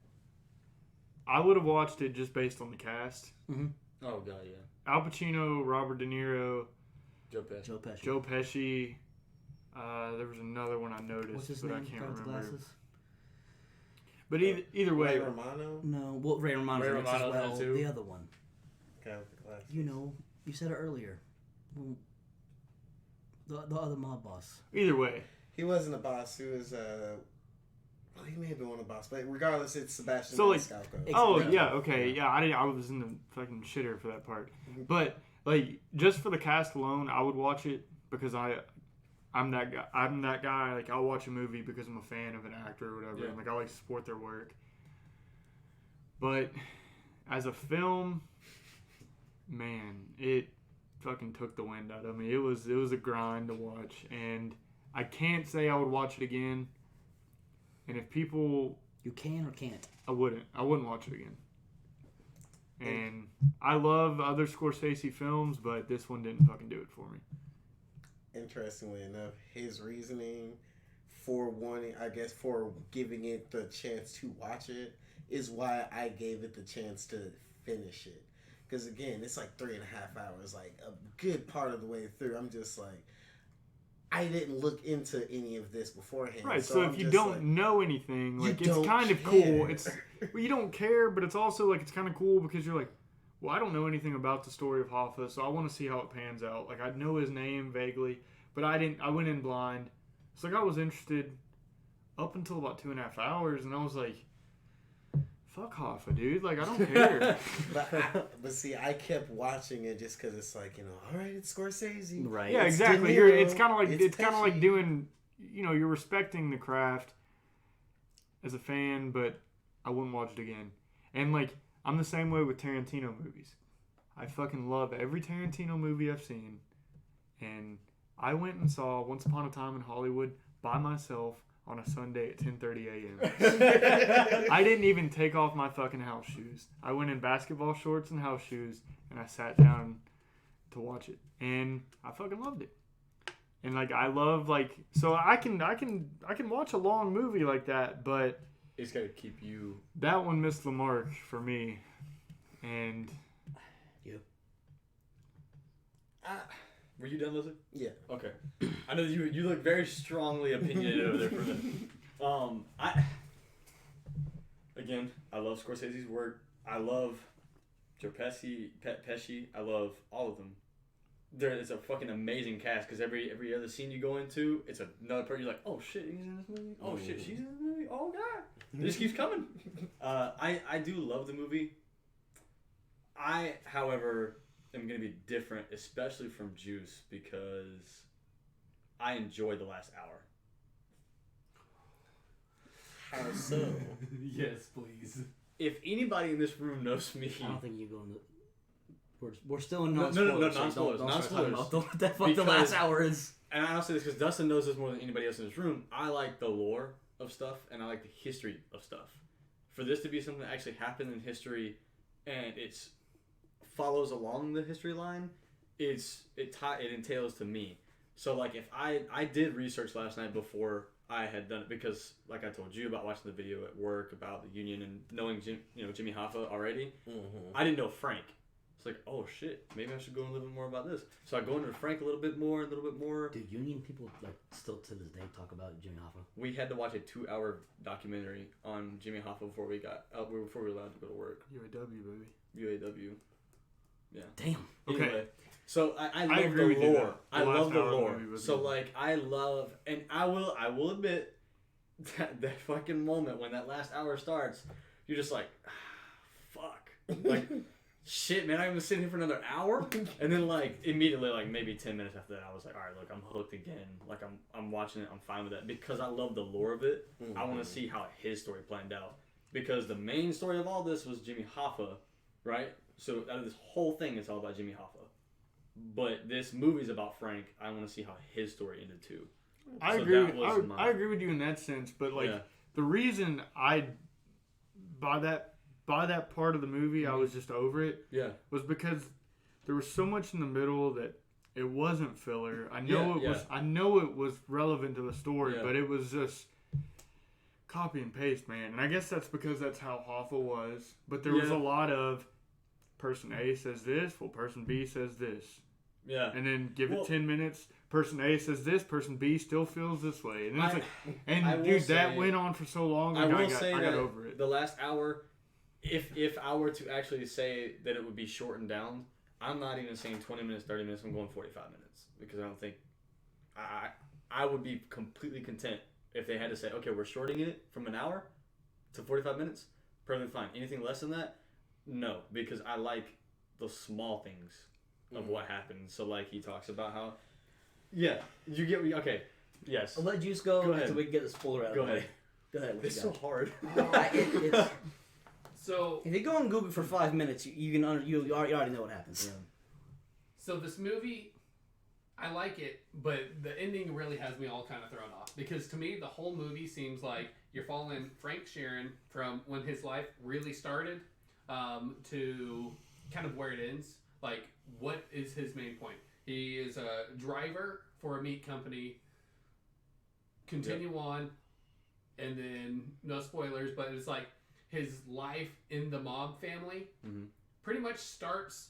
I would have watched it just based on the cast. Mm-hmm. Oh god, yeah. Al Pacino, Robert De Niro, Joe Pesci. Joe Pesci. There was another one I noticed, What's his but name? I can't Guy with the remember. glasses? But either way, Ray Romano. No, well, Ray Romano's Ray in this as Romano's in it well. too? The other one. Guy with the glasses. You know, you said it earlier. Well, the other mob boss. either way, He wasn't a boss. He was well, he may have been one of the boss, but regardless, it's Sebastian So, like, Maniscalco. oh yeah, okay, yeah. I was in the fucking shitter for that part, but like just for the cast alone, I would watch it because I'm that guy. I'm that guy. Like I'll watch a movie because I'm a fan of an actor or whatever, and like I like to support their work. But as a film, man, it fucking took the wind out of me. It was a grind to watch, and I can't say I would watch it again. And if people, You can or can't. I wouldn't watch it again. And I love other Scorsese films, but this one didn't fucking do it for me. Interestingly enough, his reasoning for wanting, I guess, for giving it the chance to watch it is why I gave it the chance to finish it. Because again, it's like 3.5 hours, like a good part of the way through. I'm just like, I didn't look into any of this beforehand. Right, so if I'm you just don't like, know anything, like you it's don't kind of care. cool. It's well, you don't care, but it's also like it's kind of cool because you're like, well, I don't know anything about the story of Hoffa, so I want to see how it pans out. Like I know his name vaguely, but I didn't. I went in blind, so like I was interested up until about 2.5 hours, and I was like, fuck Hoffa, dude. Like, I don't care. But see, I kept watching it just because it's like, all right, it's Scorsese. Right. Yeah, It's exactly. De Niro. It's kind of like It's like Pesci. doing, you're respecting the craft as a fan, but I wouldn't watch it again. And like, I'm the same way with Tarantino movies. I fucking love every Tarantino movie I've seen, and I went and saw Once Upon a Time in Hollywood by myself on a Sunday at 10:30 a.m. I didn't even take off my fucking house shoes. I went in basketball shorts and house shoes, and I sat down to watch it, and I fucking loved it. And like, I love so I can watch a long movie like that, but It's got to keep you. that one missed the mark for me. And Were you done, Lizzie? Yeah. Okay. I know you look very strongly opinionated over there for that. I love Scorsese's work. I love Joe Pesci. I love all of them. It's a fucking amazing cast because every other scene you go into, it's another person. You're like, oh shit, he's in this movie. Oh shit, she's in this movie. Oh god, it just keeps coming. I do love the movie. I, however, am going to be different, especially from Juice, because I enjoyed the last hour. How so? Yes, please. If anybody in this room knows me, I don't think you go into. We're still in No, non-spoilers. non-spoilers. Don't start talking Non-spoilers. about what the fuck the last hour is. and I'll say this because Dustin knows this more than anybody else in this room, I like the lore of stuff and I like the history of stuff. For this to be something that actually happened in history and it's follows along the history line, it entails to me. So like if I did research last night before I had done it because like I told you about watching the video at work about the Union and knowing Jimmy Hoffa already, I didn't know Frank. It's like, oh shit, maybe I should go and learn more about this. So I go into Frank a little bit more. Dude, Union people like still to this day talk about Jimmy Hoffa. We had to watch a 2-hour documentary on Jimmy Hoffa before we were allowed to go to work. UAW, baby. UAW. Yeah. Damn. Okay. Anyway, so I love agree the with you lore. there. I The love last the hour of the lore. movie was So good. like I love, and I will admit that fucking moment when that last hour starts, you're just like, fuck, like. Shit, man, I'm gonna sit here for another hour, and then like immediately, like maybe 10 minutes after that, I was like, all right, look, I'm hooked again. Like I'm watching it, I'm fine with that because I love the lore of it. I want to see how his story planned out because the main story of all this was Jimmy Hoffa, right? So out of this whole thing, it's all about Jimmy Hoffa. But this movie's about Frank. I want to see how his story ended too. I So agree. that was my- I agree with you in that sense, but like Yeah. the reason by that part of the movie I was just over it Yeah. was because there was so much in the middle that it wasn't filler. I know I know it was relevant to the story, Yeah. but it was just copy and paste, man. And I guess that's because that's how Hoffa was. But there was a lot of person A says this, well, person B says this. Yeah. And then give it 10 minutes. Person A says this. Person B still feels this way. And then it's I will dude, that say- went on for so long. I Like, will say I that got over it. the last hour, if I were to actually say that it would be shortened down, I'm not even saying 20 minutes, 30 minutes. I'm going 45 minutes because I don't think I would be completely content if they had to say, okay, we're shortening it from an hour to 45 minutes. Perfectly fine. Anything less than that, no, because I like the small things of what happened. So like he talks about how, you get me. Okay, yes. I'll let Juice go ahead. until we can get the spoiler out Go of the way. ahead. Go ahead. What It's you so got? hard. It's, So if you go on Google for 5 minutes, you already know what happens. Yeah. So this movie, I like it, but the ending really has me all kind of thrown off. Because to me, the whole movie seems like you're following Frank Sheeran from when his life really started to kind of where it ends. Like, what is his main point? He is a driver for a meat company. Continue on, and then, no spoilers, but it's like his life in the mob family pretty much starts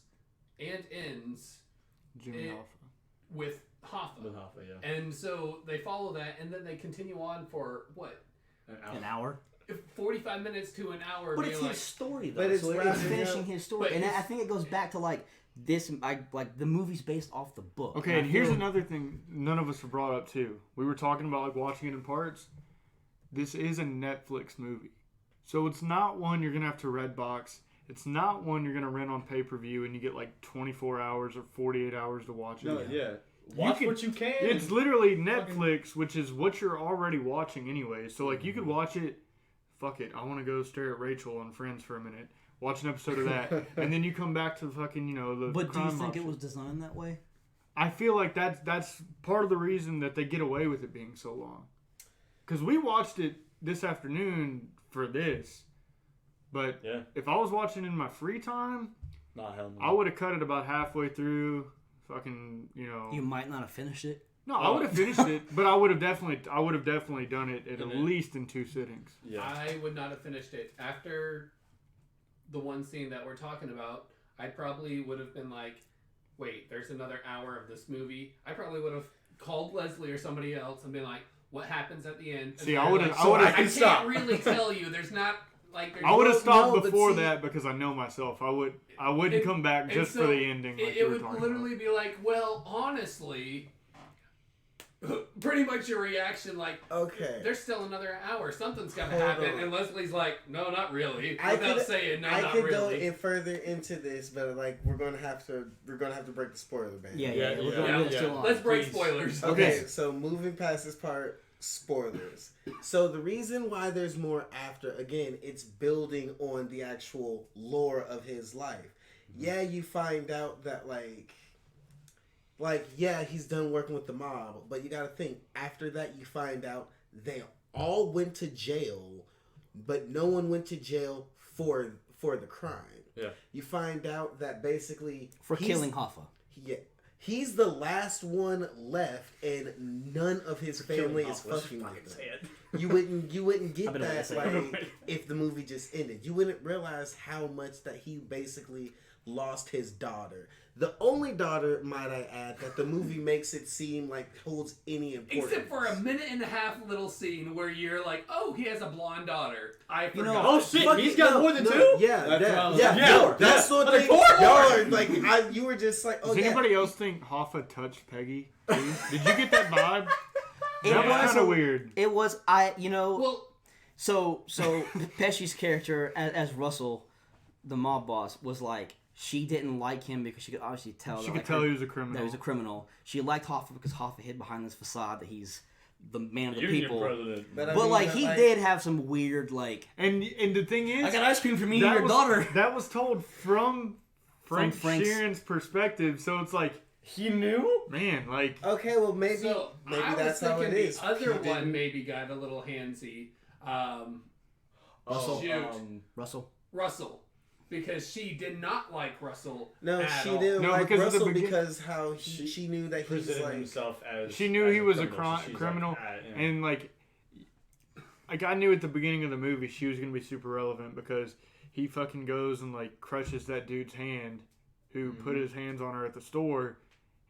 and ends Jimmy Hoffa. with Hoffa. With Hoffa, yeah. And so they follow that, and then they continue on for, what, An hour. 45 minutes to an hour. But being it's like, his story, though. But it's so it's wrapping finishing up- his story. but And it's- I think it goes back to, like, this, like, the movie's based off the book. Okay, I and here's feel- another thing none of us have brought up too. We were talking about like watching it in parts. This is a Netflix movie. So it's not one you're gonna have to Redbox. It's not one you're gonna rent on pay-per-view and you get like 24 hours or 48 hours to watch it. No, yeah. Watch what you can. It's literally Netflix, which is what you're already watching anyway. So like you could watch it. Fuck it, I want to go stare at Rachel on Friends for a minute. Watch an episode of that, and then you come back to fucking the. But do you think option. it was designed that way? I feel like that's part of the reason that they get away with it being so long. Because we watched it this afternoon for this, but if I was watching in my free time, hell no. I would have cut it about halfway through. Fucking, You might not have finished it. No, I would have finished it, but I would have definitely done it at least in 2 sittings. Yeah. I would not have finished it after the one scene that we're talking about. I probably would have been like, wait, there's another hour of this movie. I probably would have called Leslie or somebody else and been like, what happens at the end? And see, I would have. I can't really tell you. There's not. I would have stopped before that because I know myself. I wouldn't come back just for the ending. It would literally be like, well, honestly, pretty much your reaction, like, okay, there's still another hour. Something's got to happen. And Leslie's like, no, not really. I Without could saying, no, I not could really. go further into this, but like we're gonna have to break the spoiler ban. Let's break spoilers. Okay, so moving past this part. Spoilers. So the reason why there's more after, again, it's building on the actual lore of his life. Yeah, you find out that yeah, he's done working with the mob, but you gotta think, after that you find out they all went to jail, but no one went to jail for the crime. Yeah. You find out that basically for killing Hoffa. Yeah. He's the last one left, and none of his family is fucking with him. You wouldn't get that if the movie just ended. You wouldn't realize how much that he basically lost his daughter. The only daughter, might I add, that the movie makes it seem like holds any importance. Except for a 1.5-minute little scene where you're like, oh, he has a blonde daughter. I forgot. Oh shit, he's got more than two? Yeah, more. That's what they y'all are you were just like, oh, does anybody else think Hoffa touched Peggy? Did you get that vibe? That was kind of weird. It was, so Pesci's character as Russell, the mob boss, was like, she didn't like him because she could obviously tell. She could tell he was a criminal. That he was a criminal. She liked Hoffa because Hoffa hid behind this facade that he's the man of the Union people. President. But he did have some weird And the thing is, I got ice cream for me and your daughter. That was told from Frank Sheeran's perspective, so it's like he knew. Man, okay, well maybe that's how it is. The other one maybe got a little handsy. Russell. Because she did not like Russell. No, she didn't like Russell because how she knew that he was himself as. She knew he was a criminal, and I knew at the beginning of the movie she was gonna be super relevant because he fucking goes and crushes that dude's hand, who put his hands on her at the store,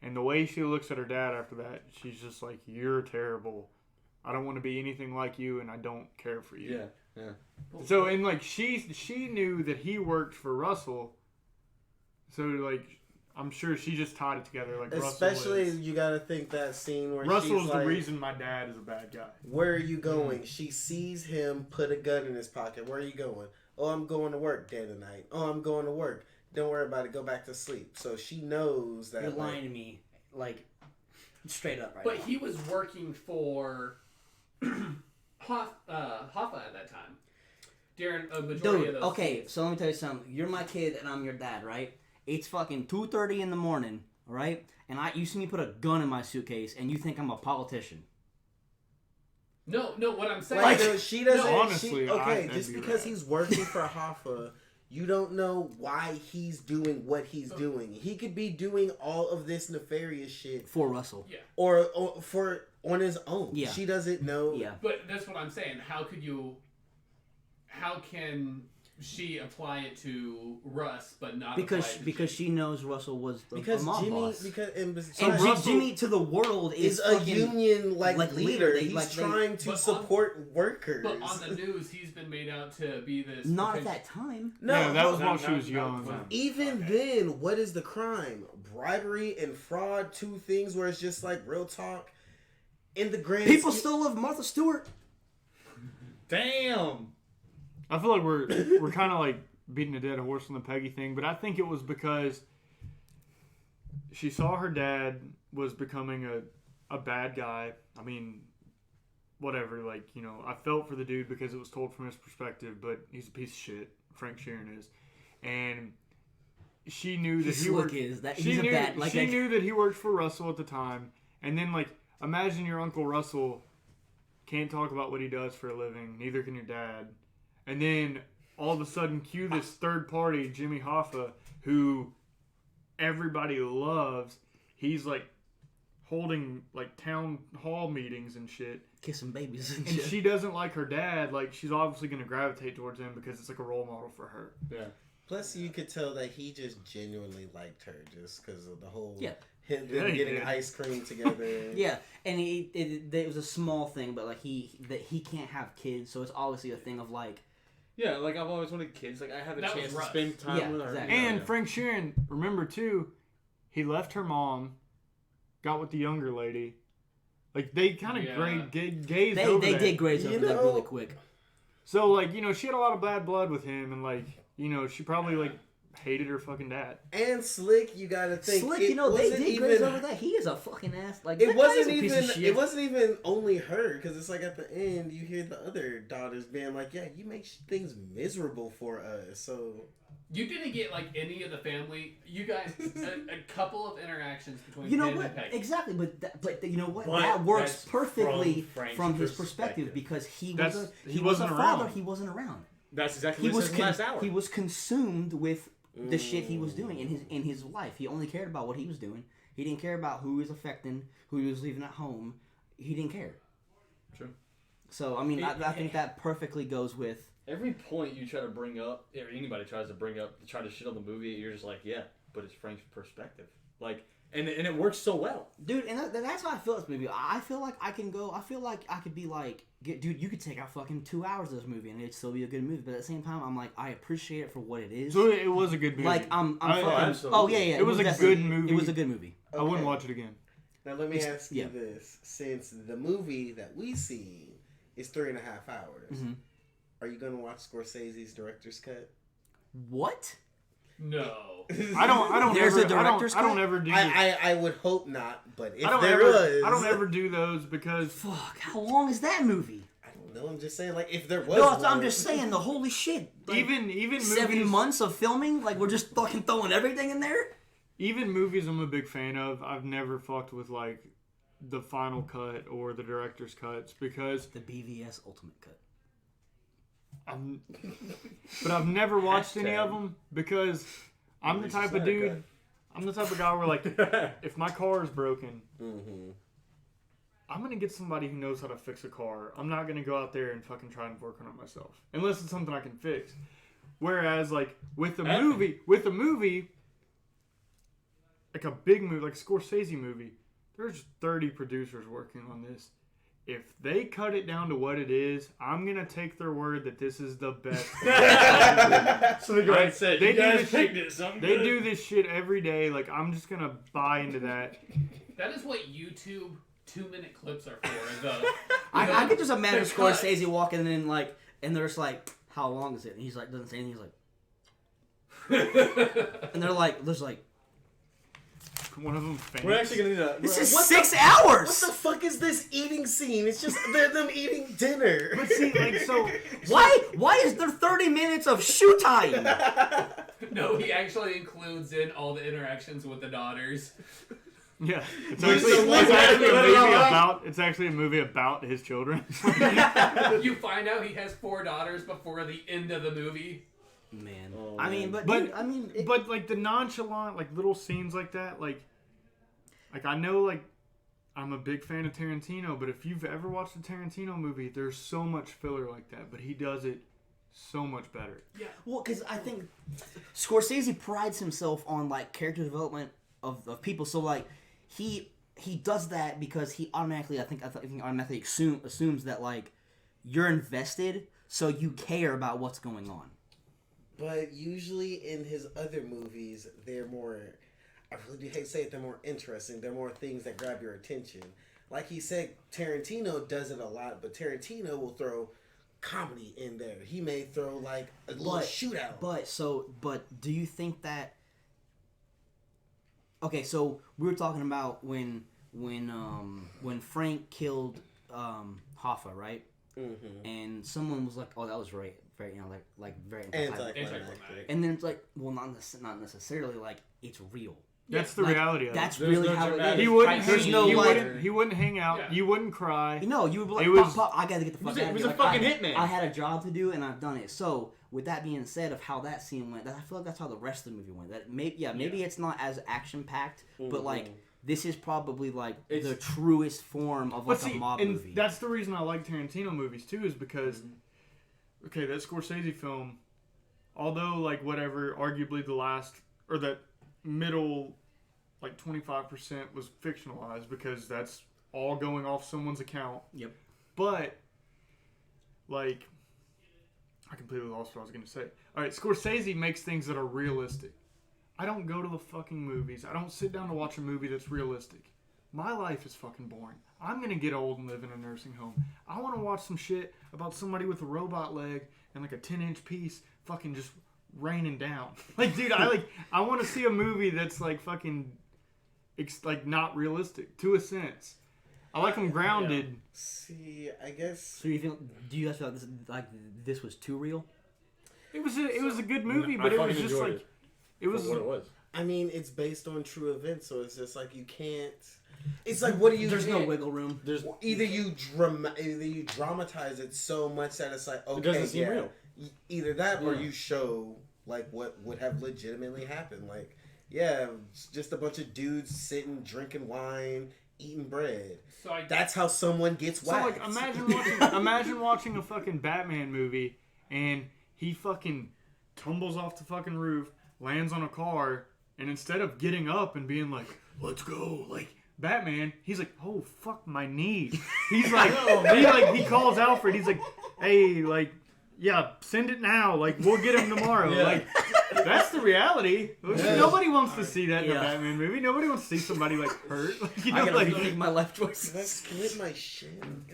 and the way she looks at her dad after that, she's just like, "You're terrible. I don't want to be anything like you, and I don't care for you." Yeah. Yeah. So and she knew that he worked for Russell, so I'm sure she just tied it together. Especially you got to think that scene where Russell's the reason my dad is a bad guy. Where are you going? She sees him put a gun in his pocket. Where are you going? Oh, I'm going to work day and night. Oh, I'm going to work. Don't worry about it. Go back to sleep. So she knows that. You're lying to me, straight up right But now. he was working for Hoffa at that time. During a majority of those scenes. So let me tell you something. You're my kid and I'm your dad, right? It's fucking 2:30 in the morning, all right? And you see me put a gun in my suitcase and you think I'm a politician. No, what I'm saying she doesn't. Honestly, just because he's working for Hoffa, you don't know why he's doing what he's doing. He could be doing all of this nefarious shit for Russell, or for on his own. Yeah, she doesn't know. Yeah, but that's what I'm saying. How can she apply it to Russ, but not because she knows Russell was the mob Jimmy, boss. Russell, Jimmy to the world is a union leader. He's trying to support workers. But on the news, he's been made out to be this. Not at that time. No, that was while she was young. Even then, what is the crime? Bribery and fraud. 2 things where it's just real talk. In the grand people still love Martha Stewart. Damn. I feel like we're kind of like beating a dead horse on the Peggy thing, but I think it was because she saw her dad was becoming a bad guy. I mean, whatever. Like, you know, I felt for the dude because it was told from his perspective, but he's a piece of shit. Frank Sheeran is, and she knew that he worked. She knew that he worked for Russell at the time, and then like imagine your Uncle Russell can't talk about what he does for a living. Neither can your dad, and then all of a sudden, cue this third party, Jimmy Hoffa, who everybody loves. He's like holding like town hall meetings and shit. Kissing babies and And shit. she doesn't like her dad. Like, she's obviously going to gravitate towards him because it's like a role model for her. Yeah. Plus, you could tell that he just genuinely liked her just because of the whole Yeah. him Yeah, he getting did. ice cream together. Yeah, and it was a small thing, but like he can't have kids, so it's obviously a thing of like. Yeah, like I've always wanted kids. Like I have a That chance was to Russ. spend time Yeah, with her. exactly. And Yeah. Frank Sheeran, remember too, he left her mom, got with the younger lady. Like, they kind of gazed over They that. did graze over that really quick. So, like, you know, she had a lot of bad blood with him, and, like, you know, she probably, like, hated her fucking dad. And Slick, you gotta think. Slick, it you know, they wasn't did graze over that. He is a fucking ass. Like, It that wasn't guy's a piece of even. shit. It wasn't even only her, because it's like at the end you hear the other daughters being like, "Yeah, you make things miserable for us." So You didn't get like any of the family. You guys, a couple of interactions between You know him what? and Peggy. Exactly, but you know what? But that works that's perfectly from Frank's from his perspective. perspective because he That's- was he a wasn't father. around. He wasn't around. That's exactly He what was it says in the last hour. he was consumed with the shit he was doing in his life. He only cared about what he was doing. He didn't care about who he was affecting, who he was leaving at home. He didn't care. True. So I mean, I think that perfectly goes with. Every point you try to bring up, or anybody tries to bring up, try to shit on the movie, you're just like, yeah, but it's Frank's perspective. Like, and it works so well. Dude, and that's how I feel this movie. I feel like I can go. I feel like I could be like, dude, you could take out fucking 2 hours of this movie and it'd still be a good movie. But at the same time, I'm like, I appreciate it for what it is. So it was a good movie. Like I'm fucking. absolutely. Oh yeah. It was a definitely- good movie. It was a good movie. I wouldn't watch it again. now let me ask you yeah. this: since the movie that we see is 3.5 hours, Mhm. are you gonna watch Scorsese's director's cut? What? No. I don't There's ever, a director's I don't cut? ever do. I would hope not, but if I don't there ever. was, I don't ever do those because Fuck. How long is that movie? I don't know. I'm just saying, like, if there was, No, one, I'm just saying. The holy shit. Like, even 7 movies, months of filming. Like we're just fucking throwing everything in there. even movies I'm a big fan of, I've never fucked with like the final cut or the director's cuts because The BVS Ultimate Cut. but I've never watched any Hashtag. of them because I'm the Release type the of Snyder dude. I'm the type of guy where like if my car is broken, I'm gonna get somebody who knows how to fix a car. I'm not gonna go out there and fucking try and work on it myself unless it's something I can fix. Whereas like with a movie, like a big movie, like a Scorsese movie, there's 30 producers working on this. If they cut it down to what it is, I'm gonna take their word that this is the best. So the guy said, They you do guys this picked shit- it, something They good. do this shit every day. Like I'm just gonna buy into that. That is what YouTube 2-minute clips are for. The I could just imagine the cut. Scorsese walking in like, and they're just like, "How long is it?" And he's like, doesn't say anything. He's like, and they're like, "There's like, One of them faints. We're actually gonna need a. this is What 6 What hours. the fuck is this eating scene? It's just them eating dinner. But see, like so. Why is there 30 minutes of shoe time? No, he actually includes in all the interactions with the daughters. Yeah, it's Where's actually, the one that- it's actually a movie about his children. You find out he has 4 daughters before the end of the movie. Man, Oh, I mean, man. but dude, I mean, But like the nonchalant, like little scenes like that, like I know, like I'm a big fan of Tarantino, but if you've ever watched a Tarantino movie, there's so much filler like that, but he does it so much better. well, because I think Scorsese prides himself on like character development of people. So like he does that because he automatically, I think automatically assumes that like you're invested, so you care about what's going on. But usually in his other movies, they're more, I really hate to say it, they're more interesting. They're more things that grab your attention. Like he said, Tarantino does it a lot, but Tarantino will throw comedy in there. He may throw like a little shootout. But do you think that? Okay, so we were talking about when Frank killed Hoffa, right? Mm-hmm. And someone was like, "Oh, that was very, very, very anticlimactic." And then it's like, well, not necessarily. Like, it's real. That's the reality of it. That's really how it is. He wouldn't hang out. Yeah. You wouldn't cry. No, you would be like, Pop, I gotta get the fuck out of here. It was a fucking hitman. I had a job to do, and I've done it. So, with that being said, of how that scene went, I feel like that's how the rest of the movie went. That maybe it's not as action packed, but like this is probably like the truest form of like a mob movie. That's the reason I like Tarantino movies too, is because that Scorsese film, although like whatever, arguably the last or that middle like 25% was fictionalized because that's all going off someone's account. Yep. But like, I completely lost what I was going to say. All right, Scorsese makes things that are realistic. I don't go to the fucking movies. I don't sit down to watch a movie that's realistic. My life is fucking boring. I'm going to get old and live in a nursing home. I want to watch some shit about somebody with a robot leg and like a 10-inch piece fucking just raining down. Like, dude, I want to see a movie that's like fucking like not realistic to a sense. I like them grounded. Yeah. See, I guess. So do you guys feel like this was too real? It was a good movie, but it was just like it was what it was. I mean, it's based on true events, so it's just like you can't. It's like, what do you? There's no wiggle room. There's either you dramatize it so much that it's like, okay, it doesn't seem real. Either that, or you show like what would have legitimately happened. Like, yeah, it's just a bunch of dudes sitting, drinking wine, eating bread. So that's how someone gets whacked. So like, imagine watching a fucking Batman movie and he fucking tumbles off the fucking roof, lands on a car, and instead of getting up and being like, "Let's go," like Batman, he's like, "Oh fuck my knee." He's like, he calls Alfred. He's like, "Hey, like, yeah, send it now. Like, we'll get him tomorrow." Yeah. Like, that's the reality. Nobody wants to see that in a Batman movie. Nobody wants to see somebody like hurt. Like, I gotta rethink my life choices. Let's split my shin.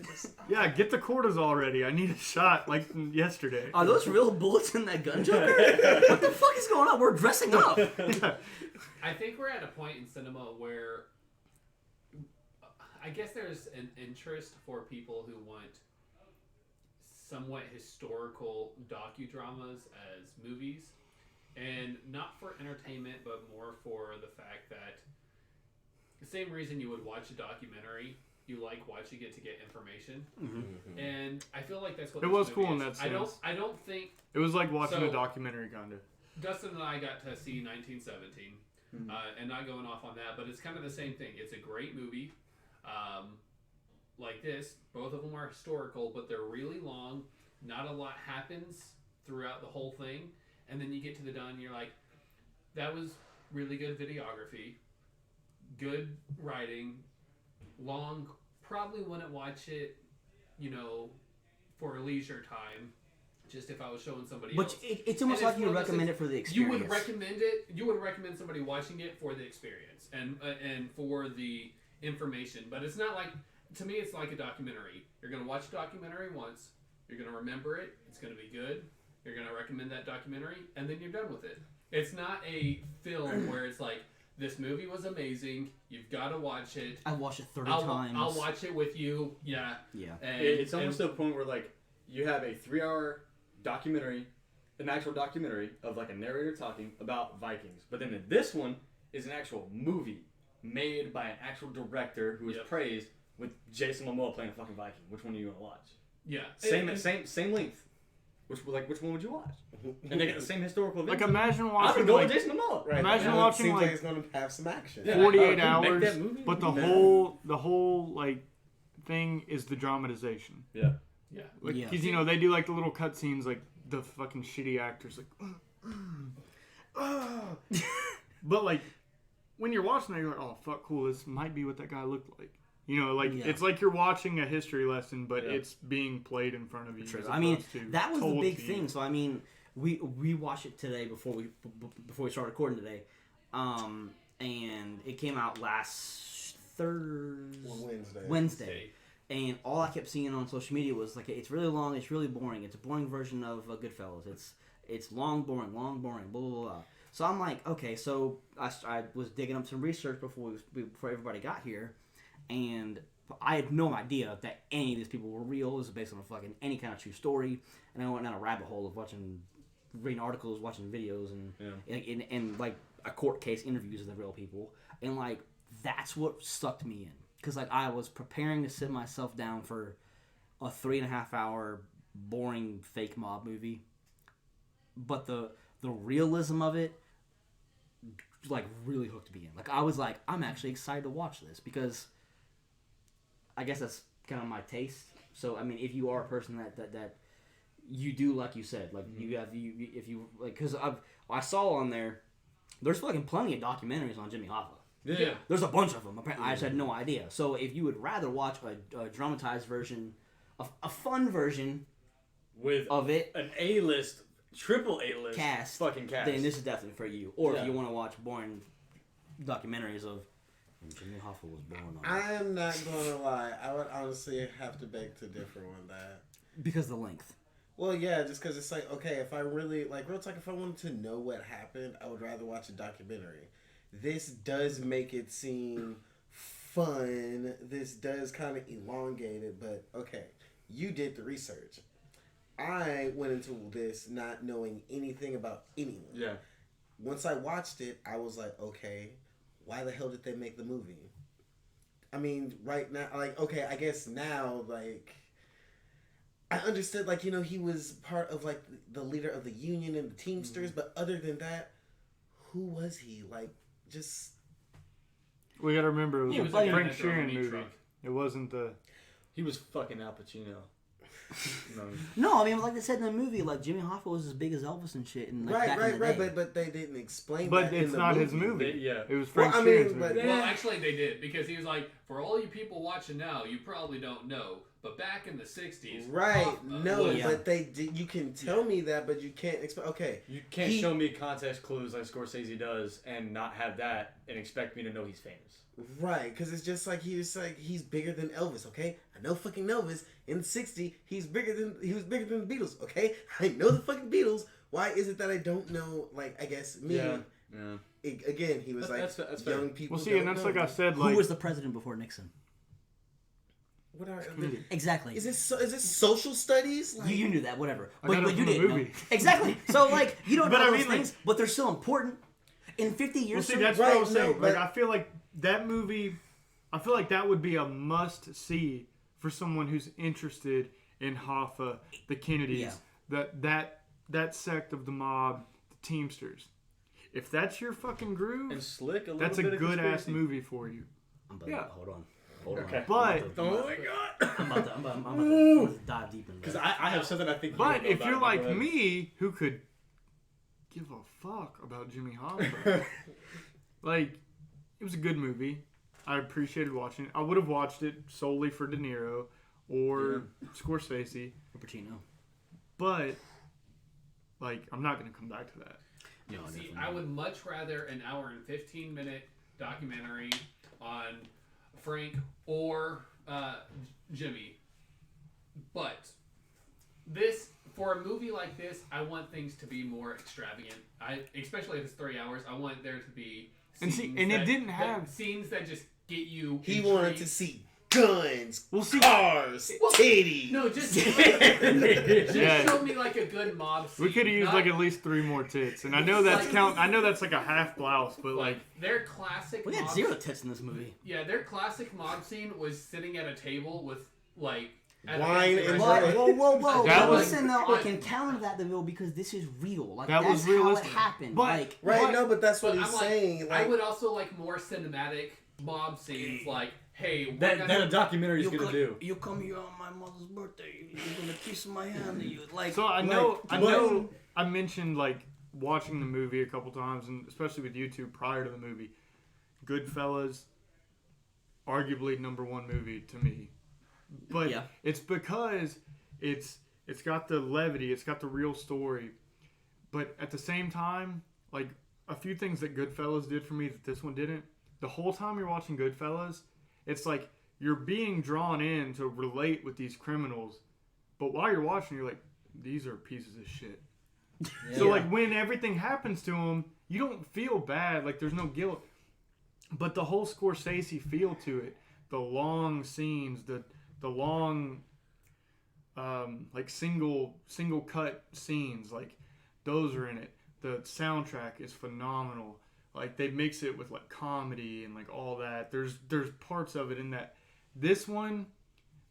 Yeah, get the cortisol ready. I need a shot like yesterday. Are those real bullets in that gun, Joker? What the fuck is going on? We're dressing up. Yeah. I think we're at a point in cinema where I guess there's an interest for people who want somewhat historical docudramas as movies, and not for entertainment, but more for the fact that the same reason you would watch a documentary, you like watching it to get information. Mm-hmm. And I feel like that's what it was cool in that sense. I don't think it was like watching a documentary, kind of. Dustin and I got to see 1917, and not going off on that, but it's kind of the same thing. It's a great movie. Like this, both of them are historical, but they're really long. Not a lot happens throughout the whole thing, and then you get to the done, you're like, that was really good videography, good writing, long. Probably wouldn't watch it, for leisure time. Just if I was showing somebody else. But it's almost like you would recommend it for the experience. You would recommend it. You would recommend somebody watching it for the experience and for the information. But it's not like, to me, it's like a documentary. You're going to watch a documentary once. You're going to remember it. It's going to be good. You're going to recommend that documentary, and then you're done with it. It's not a film where it's like, this movie was amazing. You've got to watch it. I watched it 30 times. I'll watch it with you. Yeah. Yeah. It's almost to a point where, like, you have a 3-hour documentary, an actual documentary of, like, a narrator talking about Vikings. But then this one is an actual movie made by an actual director who is praised, with Jason Momoa playing a fucking Viking. Which one are you going to watch? Yeah. Same length. Which one would you watch? And they get the same historical event. Like, imagine watching. I would go with Jason Momoa. Right. Imagine watching seems like it's going to have some action. 48 hours, but the whole like thing is the dramatization. Yeah. Yeah. Because they do like the little cutscenes, like the fucking shitty actors, like. But like, when you're watching that, you're like, oh fuck, cool. This might be what that guy looked like. It's like you're watching a history lesson, but it's being played in front of you. True. I mean, that was the big thing. So I mean, we watched it today before we started recording today, and it came out last Wednesday. And all I kept seeing on social media was like, it's really long, it's really boring. It's a boring version of Goodfellas. It's long, boring, blah, blah, blah. So I'm like, okay, so I was digging up some research before everybody got here, and I had no idea that any of these people were real. It was based on any kind of true story, and I went down a rabbit hole of reading articles, watching videos, and like a court case interviews of the real people, and like that's what sucked me in, because like I was preparing to sit myself down for a 3.5 hour boring fake mob movie, but the realism of it like really hooked me in. Like I was like, I'm actually excited to watch this, because I guess that's kind of my taste. So I mean, if you are a person that you do, like you said, like if you like, because I saw on there's fucking plenty of documentaries on Jimmy Hoffa. Yeah. There's a bunch of them. I just had no idea. So if you would rather watch a dramatized version, a fun version with of it, an A-list, triple A-list fucking cast, then this is definitely for you. Or if you want to watch boring documentaries of Jimmy Hoffa was born on. I am not gonna lie. I would honestly have to beg to differ on that. Because of the length. Well, yeah, just because it's like, okay, if I really, like, real talk, if I wanted to know what happened, I would rather watch a documentary. This does make it seem fun. This does kind of elongate it, but okay, you did the research. I went into this not knowing anything about anyone. Yeah. Once I watched it, I was like, okay, why the hell did they make the movie? I mean, right now, like, okay, I guess now, like, I understood, like, you know, he was part of, like, the leader of the union and the Teamsters, but other than that, who was he? Like, just... We gotta remember, it was a Frank Sheeran movie. Truck. It wasn't the... He was fucking Al Pacino. No, I mean, like they said in the movie, like Jimmy Hoffa was as big as Elvis and shit. And, like, right, but they didn't explain but that it's in the not movie. his movie. It was Well, Frank I mean, Sheeran's movie. Well, actually, they did, because he was like, for all you people watching now, you probably don't know, but back in the 60s... Right, no, yeah. but they did, you can tell me that, but you can't explain... Okay. You can't show me context clues like Scorsese does and not have that and expect me to know he's famous. Right, because it's just like he's bigger than Elvis, okay? I know fucking Elvis. In the 60s, he was bigger than the Beatles, okay? I know the fucking Beatles. Why is it that I don't know, like, I guess, me? Yeah. Again, he was that's young people. Well, see, and that's know. like I said, like... Who was the president before Nixon? What are Exactly. Is this social studies? Like, you knew that, whatever. I got it But from you the didn't movie. know. Exactly. So, like, you don't But know I those mean, like- things, but they're still important. In 50 years... Well, see, from- that's what I was Right, no, saying. but- Like, I feel like that movie... I feel like that would be a must-see for someone who's interested in Hoffa, the Kennedys, that sect of the mob, the Teamsters. If that's your fucking groove, And slick, that's a good-ass movie for you. Hold on. Okay. But... Oh my god. I'm about to dive deep into Because that. I have something I think you But know if about you're it, like go ahead. me, who could give a fuck about Jimmy Hoffa, like, it was a good movie. I appreciated watching it. I would have watched it solely for De Niro or Scorsese. Pacino. But, like, I'm not going to come back to that. No, See, definitely I not. would much rather an hour and 15-minute documentary on Frank or Jimmy. But for a movie like this, I want things to be more extravagant. Especially if it's 3 hours, I want there to be And scenes see, and it didn't have... scenes that just get you. he intrigued. wanted to see guns, We'll see. cars, titties. No, just Yeah. show me like a good mob scene. We could have used not- like at least 3 more tits, and I know that's I know that's like a half blouse, but like their classic. We had mob 0 tits in this movie. Yeah, their classic mob scene was sitting at a table with like at a Wine fancy and restaurant. Whoa. That was- Listen, though, I can counter that though because this is real. Like That that's was how it realistic. happened. But- like Right, What? no, but that's what But he's I'm like, saying. Like, I would also like more cinematic mob scenes, like, hey, we're that gonna, a documentary is gonna do. You come here on my mother's birthday. You're gonna kiss my hand. You like. so I Like, know I mentioned like watching the movie a couple times, and especially with YouTube prior to the movie. Goodfellas, arguably #1 movie to me, but Yeah. it's because it's got the levity, it's got the real story, but at the same time, like a few things that Goodfellas did for me that this one didn't. The whole time you're watching Goodfellas, it's like you're being drawn in to relate with these criminals, but while you're watching, you're like, these are pieces of shit. Yeah. So like when everything happens to them, you don't feel bad. Like there's no guilt, but the whole Scorsese feel to it, the long scenes, the long, like single cut scenes, like those are in it. The soundtrack is phenomenal. Like they mix it with like comedy and like all that. There's parts of it in that. This one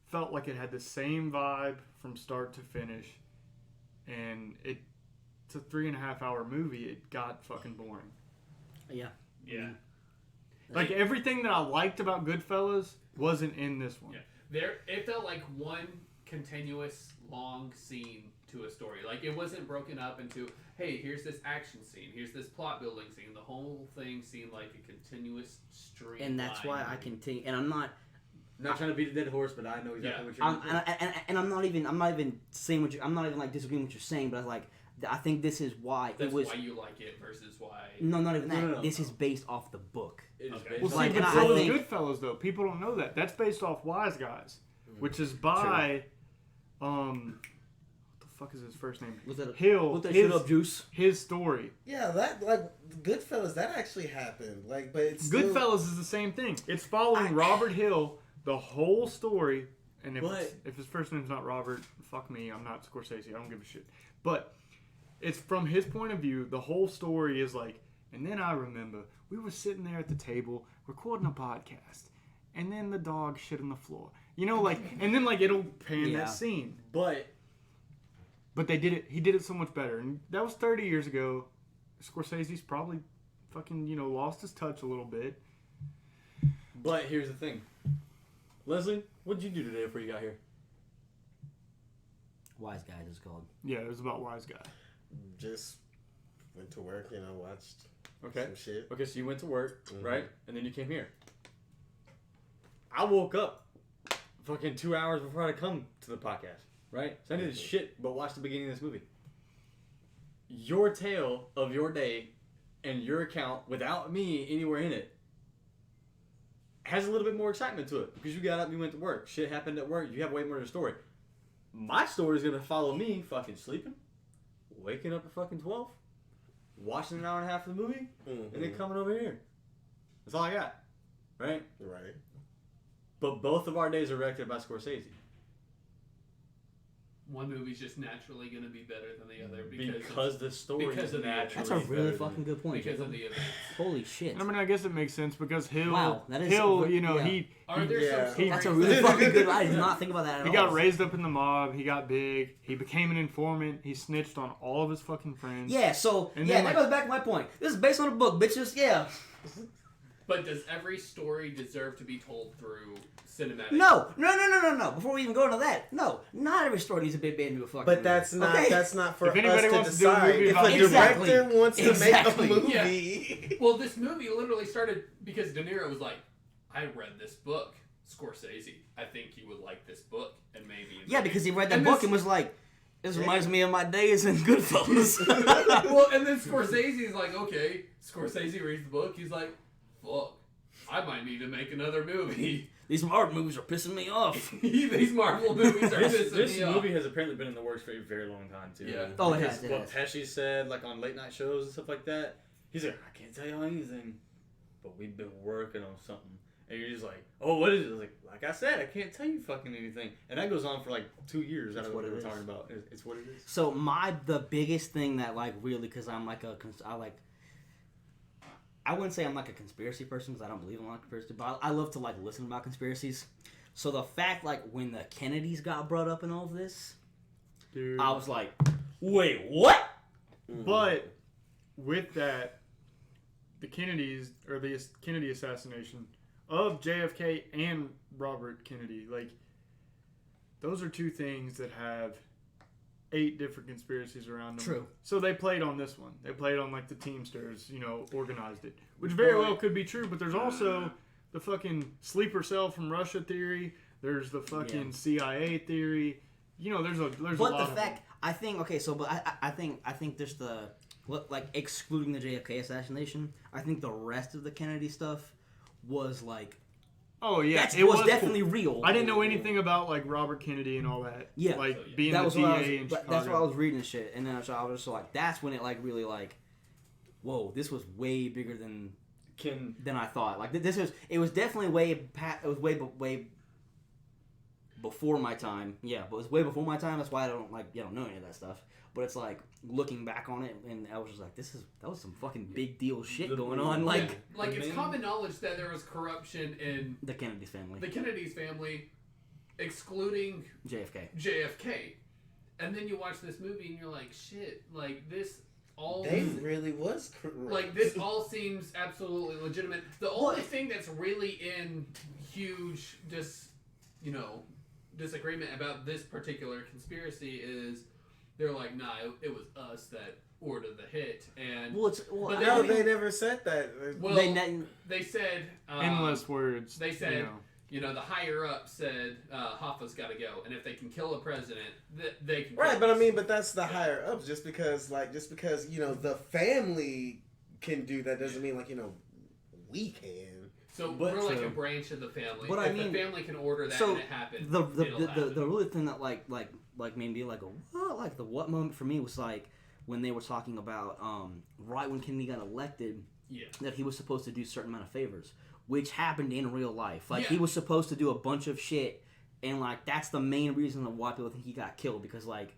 felt like it had the same vibe from start to finish, and it's a 3.5 hour movie. It got fucking boring. Yeah. Yeah. Like everything that I liked about Goodfellas wasn't in this one. Yeah. It felt like one continuous long scene to a story. Like it wasn't broken up into, hey, here's this action scene, here's this plot building scene. The whole thing seemed like a continuous stream. And that's why I continue. And I'm not trying to beat a dead horse, but I know exactly what you're saying. And I'm not even saying what you. I'm not even like disagreeing with what you're saying. But like, I think this is why that's it was. why you like it versus why. No, not even that. No. This is based off the book. It is Okay. based Well, see, Like, but and so I is think- Goodfellas though. People don't know that. That's based off Wise Guys, which is by, what the fuck is his first name? Look that Hill. Look that shit up, Juice. His story. Yeah, that like Goodfellas, that actually happened. Like, but it's still, Goodfellas is the same thing. It's following Robert Hill the whole story, and if his first name's not Robert, fuck me, I'm not Scorsese. I don't give a shit. But it's from his point of view. The whole story is like, and then I remember we were sitting there at the table recording a podcast, and then the dog shit on the floor. You know, like, and then like it'll pan Yeah. that scene. But But they did it. He did it so much better, and that was 30 years ago. Scorsese's probably fucking lost his touch a little bit. But here's the thing, Leslie, what did you do today before you got here? Wise Guys is called. Yeah, it was about Wise Guy. just went to work, watched Okay. some shit. Okay, so you went to work, right? And then you came here. I woke up fucking 2 hours before I come to the podcast, right? So I did shit but watch the beginning of this movie. Your tale of your day and your account without me anywhere in it has a little bit more excitement to it because you got up, you went to work. Shit happened at work. You have way more of the story. My story is going to follow me fucking sleeping, waking up at fucking 12, watching an hour and a half of the movie, and then coming over here. That's all I got. Right? Right. But both of our days are directed by Scorsese. One movie's just naturally going to be better than the other Because the story because is of the naturally That's a really better fucking than- good point. because Jacob. of the events. Holy shit. I mean, I guess it makes sense because Hill, Wow, that is- Hill, yeah. he Are there Yeah. some stories? That's a really fucking good. I did not think about that at all. got raised up in the mob. He got big. He became an informant. He snitched on all of his fucking friends. Yeah. So And yeah, then, that like- goes back to my point. This is based on a book, bitches. Yeah. But does every story deserve to be told through cinematic? No. Before we even go into that, no, not every story needs to be made into a fucking. But that's movie. not Okay? that's not for If us anybody to wants to do a decide. movie If about a Exactly. director wants to Exactly. make a movie, Well, this movie literally started because De Niro was like, I read this book, Scorsese. I think you would like this book, and maybe... Yeah, because he read that And book this- and was like, "This reminds me of my days in Goodfellas." Well, and then Scorsese's like, okay. Scorsese reads the book. He's like, fuck, I might need to make another movie. These Marvel movies are pissing me off. These Marvel movies are This pissing me movie off. has apparently been in the works for a very long time too. Yeah. Oh, it Because has, it what has. Pesci said, like on late night shows and stuff like that, he's like, I can't tell you anything, but we've been working on something. And you're just like, oh, what is it? Like I said, I can't tell you fucking anything. And that goes on for like 2 years. I don't know what we're talking about. It's what it is. So the biggest thing that like really, because I'm like I wouldn't say I'm like a conspiracy person because I don't believe in a lot of conspiracy, but I love to like listen about conspiracies. So the fact like when the Kennedys got brought up in all of this, Dude. I was like, wait, what? But with that, the Kennedys, or the Kennedy assassination of JFK and Robert Kennedy, like, those are two things that have 8 different conspiracies around them. True. So they played on this one. They played on, like, the Teamsters, organized it. Which very well could be true, but there's also the fucking sleeper cell from Russia theory. There's the fucking CIA theory. There's a lot But the of fact, them. I think, okay, so, but I think there's the, like, excluding the JFK assassination, I think the rest of the Kennedy stuff was, like, Oh yeah, it was definitely real. I didn't know anything about like Robert Kennedy and all that. Yeah, like being that the was DA in Chicago. That's why I was reading shit, and then I was just like, that's when it like really like, whoa, this was way bigger than I thought. Like it was definitely way before my time. Yeah, but it was way before my time. That's why I don't know any of that stuff. But it's like looking back on it, and I was just like, that was some fucking big deal shit going on. Like it's common knowledge that there was corruption in the Kennedy's family. The Kennedy's family, excluding JFK. And then you watch this movie and you're like, shit, like this all. They really was corrupt. Like this all seems absolutely legitimate. The only thing that's really in huge disagreement about this particular conspiracy is they're like, nah, it was us that ordered the hit, and they never said that. Well, they said endless words. They said, the higher up said Hoffa's got to go, and if they can kill a president, they can. Right, but that's the higher ups. Just because the family can do that doesn't mean we can. So we're like a branch of the family. But if the family can order that and it happens, the really thing that like made me like the what moment for me was like when they were talking about right when Kennedy got elected, that he was supposed to do a certain amount of favors, which happened in real life. Like he was supposed to do a bunch of shit, and like that's the main reason why people think he got killed, because like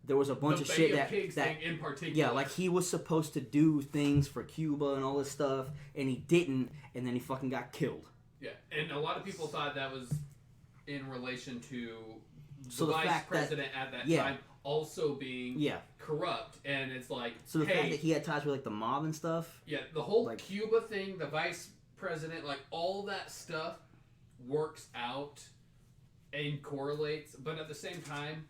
there was a bunch of shit that in particular. Yeah, like he was supposed to do things for Cuba and all this stuff, and he didn't, and then he fucking got killed. Yeah, and a lot of people thought that was in relation to the vice president at that time also being corrupt, and it's like, so the fact that he had ties with like the mob and stuff. Yeah, the whole Cuba thing, the vice president, like all that stuff works out and correlates, but at the same time,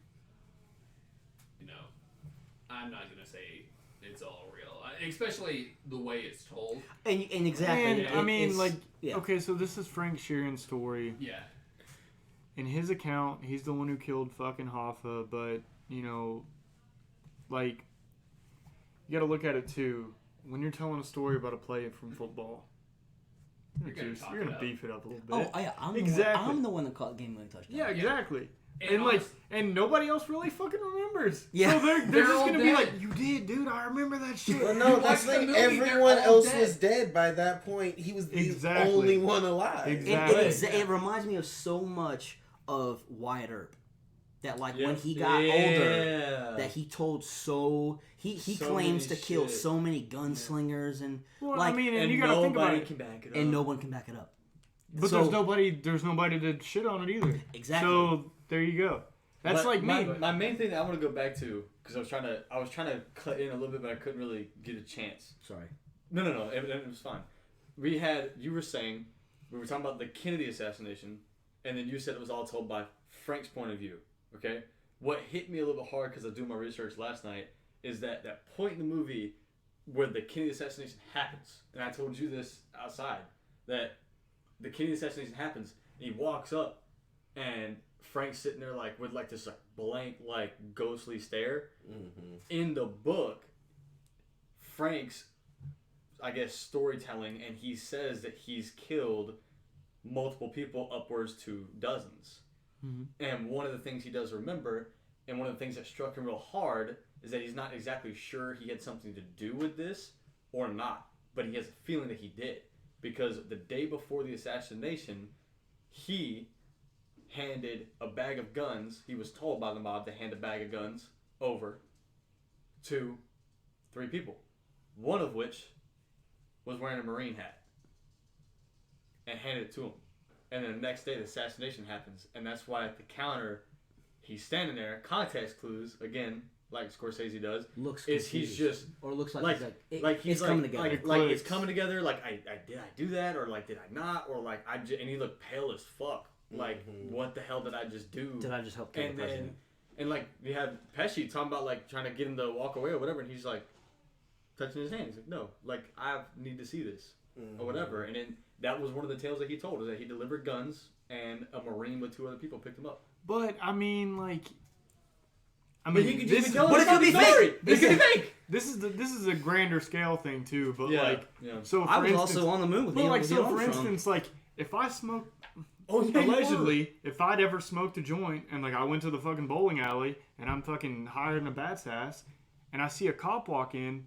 I'm not gonna say it's all real, especially the way it's told. And exactly. And okay, so this is Frank Sheeran's story. Yeah. In his account, he's the one who killed fucking Hoffa, but you gotta look at it too. When you're telling a story about a play from football, you're gonna beef it up a little bit. Oh yeah, I'm the one that caught the game-winning touchdown. Yeah, exactly. And nobody else really fucking remembers. Yeah. So they're just gonna be like, you did, dude. I remember that shit. Well, no, that's like everyone else was dead by that point. He was the only one alive. Exactly. It reminds me of so much of Wyatt Earp. That when he got older, that he told he claims to kill so many gunslingers and and you gotta think about it. Can back it up. And no one can back it up. But there's nobody to shit on it either. Exactly. So there you go. That's me. My main thing that I want to go back to, because I was trying to cut in a little bit, but I couldn't really get a chance. Sorry. No. It was fine. You were saying we were talking about the Kennedy assassination, and then you said it was all told by Frank's point of view. Okay. What hit me a little bit hard because I was doing my research last night is that point in the movie where the Kennedy assassination happens, and I told you this outside, that the Kennedy assassination happens, and he walks up, and Frank's sitting there with this blank ghostly stare. Mm-hmm. In the book, Frank's storytelling, and he says that he's killed multiple people, upwards to dozens. Mm-hmm. And one of the things he does remember, and one of the things that struck him real hard, is that he's not exactly sure he had something to do with this or not, but he has a feeling that he did. Because the day before the assassination, he handed a bag of guns. He was told by the mob to hand a bag of guns over to 3 people. One of which was wearing a Marine hat. And handed it to him. And then the next day the assassination happens. And that's why at the counter, he's standing there. Context clues, again, like Scorsese does. Looks is confused. He's just... Or looks it's coming together. It's coming together. Did I do that? Or did I not? Or and he looked pale as fuck. What the hell did I just do? Did I just help kill the president? And you have Pesci talking about trying to get him to walk away or whatever, and he's touching his hand. He's like, no, I need to see this or whatever. And then that was one of the tales that he told, is that he delivered guns and a Marine with 2 other people picked him up. But but he could it could be fake. This could be fake. This is a grander scale thing too. But yeah. So I was also on the moon with him. But for instance, if I smoke Oh, yeah, allegedly, if I'd ever smoked a joint and like I went to the fucking bowling alley and I'm fucking higher than a bat's ass and I see a cop walk in,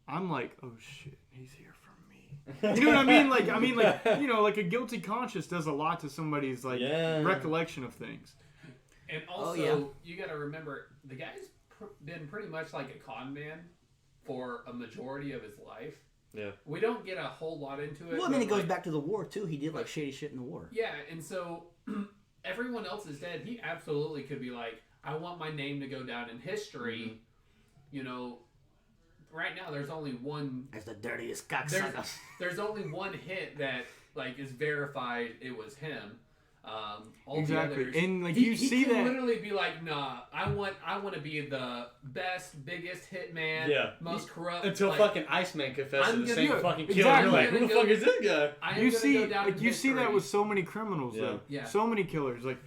I'm like, oh shit, he's here for me. You know what I mean? Like, you know, like a guilty conscience does a lot to somebody's like recollection of things. And also, you got to remember, the guy's been pretty much like a con man for a majority of his life. Yeah. We don't get a whole lot into it. Well, I mean, it goes back to the war, too. He did, like, shady shit in the war. Yeah, and so everyone else is dead. He absolutely could be like, I want my name to go down in history. Mm-hmm. You know, right now there's only one... As the dirtiest cocksucker. There's only one hit that, like, is verified it was him. All exactly, the others, and like you see that, he can literally be like, "Nah, I want to be the best, biggest hitman, most corrupt." Until like, fucking Iceman confesses the same fucking killer. Exactly. You're like, who the fuck is this guy? You see that with so many criminals though. Yeah. So many killers, like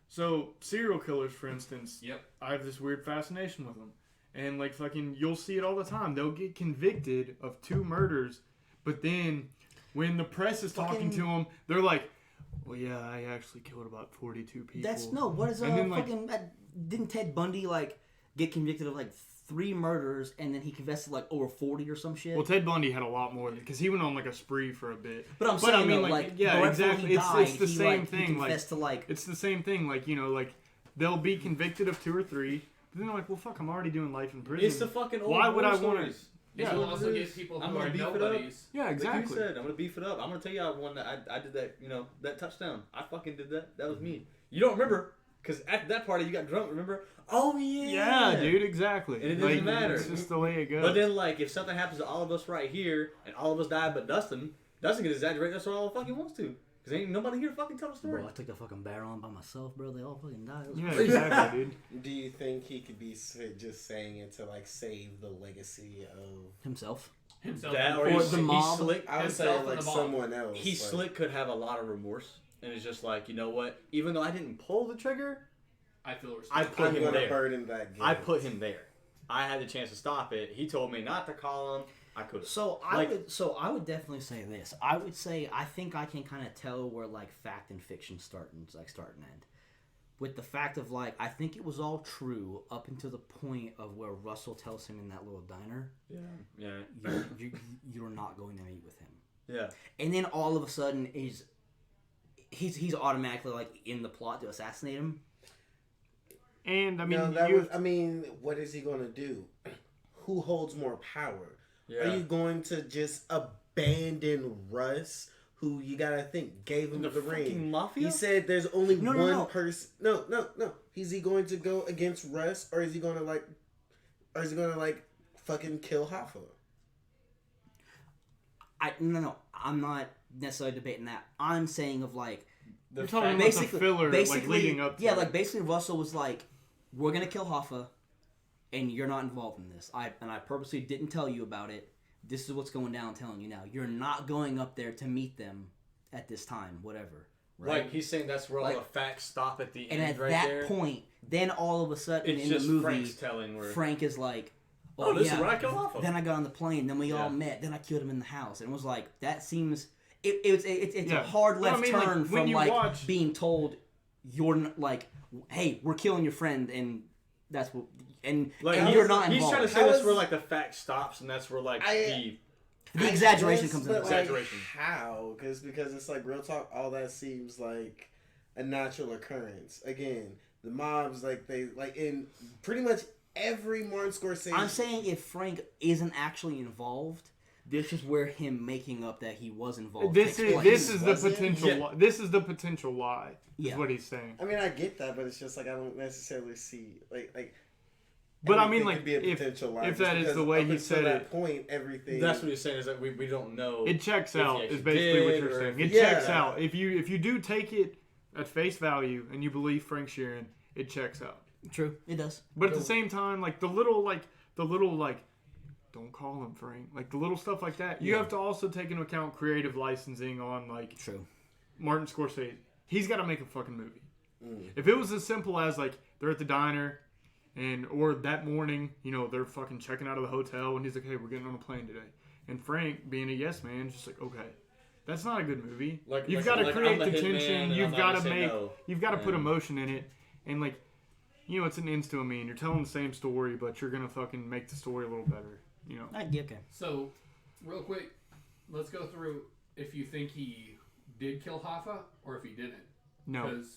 so serial killers, for instance. Yep. I have this weird fascination with them, and like fucking, you'll see it all the time. They'll get convicted of 2 murders, but then when the press is talking to them, they're like, well, yeah, I actually killed about 42 people. What is fucking... didn't Ted Bundy, like, get convicted of, like, 3 murders, and then he confessed to, like, over 40 or some shit? Well, Ted Bundy had a lot more, because he went on, like, a spree for a bit. But I'm saying, I mean, like yeah, exactly. It's the same thing. He confessed to, like... It's the same thing, like, you know, like, they'll be convicted of 2 or 3, but then they're like, well, fuck, I'm already doing life in prison. It's the fucking old Why would I want to... Yeah, you'll also get people who are nobodies. Yeah, exactly. Like you said, I'm gonna beef it up. I'm gonna tell you one that I did that. You know, that touchdown. I fucking did that. That was me. You don't remember because at that party you got drunk. Remember? Oh yeah. Yeah, dude. Exactly. And it doesn't matter. It's just the way it goes. But then, like, if something happens to all of us right here, and all of us die, but Dustin can exaggerate. That's what all fucking wants to. Because ain't nobody here to fucking tell the story. Bro, I took the fucking barrel on by myself, bro. They all fucking died. Yeah, exactly, dude. Do you think he could be just saying it to, like, save the legacy of... Himself, that, or the mob. Slick. I would say, like, someone else. He Slick could have a lot of remorse. And it's just like, you know what? Even though I didn't pull the trigger, I feel responsible. I put him there. Burden that guilt. I put him there. I had the chance to stop it. He told me not to call him. I could have. So I would definitely say this. I would say I think I can kind of tell where like fact and fiction start and end. With the fact of like I think it was all true up until the point of where Russell tells him in that little diner. Yeah. You're not going to meet with him. Yeah. And then all of a sudden he's automatically like in the plot to assassinate him. And I mean, I mean, what is he going to do? Who holds more power? Yeah. Are you going to just abandon Russ, who you gotta think gave him the ring? Mafia? He said there's only one person. No. Is he going to go against Russ, or is he going to like fucking kill Hoffa? No. I'm not necessarily debating that. I'm saying of like you're talking about the filler, like leading up to like basically Russell was like, we're gonna kill Hoffa, and you're not involved in this. I purposely didn't tell you about it. This is what's going down. I'm telling you now. You're not going up there to meet them at this time. Whatever. Right? Like he's saying that's where all the facts stop at the end. And at right that there. point, then all of a sudden it's in just the movie, Frank's telling where Frank is like, "Oh, this is where I killed Hoffa." Then I got on the plane. Then we all met. Then I killed him in the house. And it was like that seems. It's a hard left turn from like being told you're like, hey, we're killing your friend, and that's what. And you're not involved. He's trying to say that's where like the fact stops, and that's where like the exaggeration comes in. Exaggeration. Like, how? Because it's like real talk. All that seems like a natural occurrence. Again, the mobs like they like in pretty much every Martin Scorsese. I'm saying if Frank isn't actually involved, this is where him making up that he was involved. This is the potential. This is the potential lie. Is what he's saying. I mean, I get that, but it's just like I don't necessarily see like. But I mean, like, be a potential lie if that is the way he said that point, everything. That's what he's saying is that we don't know. It checks out. Is basically what you're saying. It checks out. If you do take it at face value and you believe Frank Sheeran, it checks out. True, it does. But at the same time, like the little don't call him Frank. Like the little stuff like that. You have to also take into account creative licensing on like Martin Scorsese. He's got to make a fucking movie. If it was as simple as like they're at the diner. Or that morning, you know, they're fucking checking out of the hotel, and he's like, hey, we're getting on a plane today. And Frank, being a yes man, just like, okay. That's not a good movie. Like, you've got to create the tension. You've got to make. No. You've got to put emotion in it, and like, you know, it's an ends to a mean. You're telling the same story, but you're gonna fucking make the story a little better. You know. Okay. So, real quick, let's go through if you think he did kill Hoffa or if he didn't. No. Because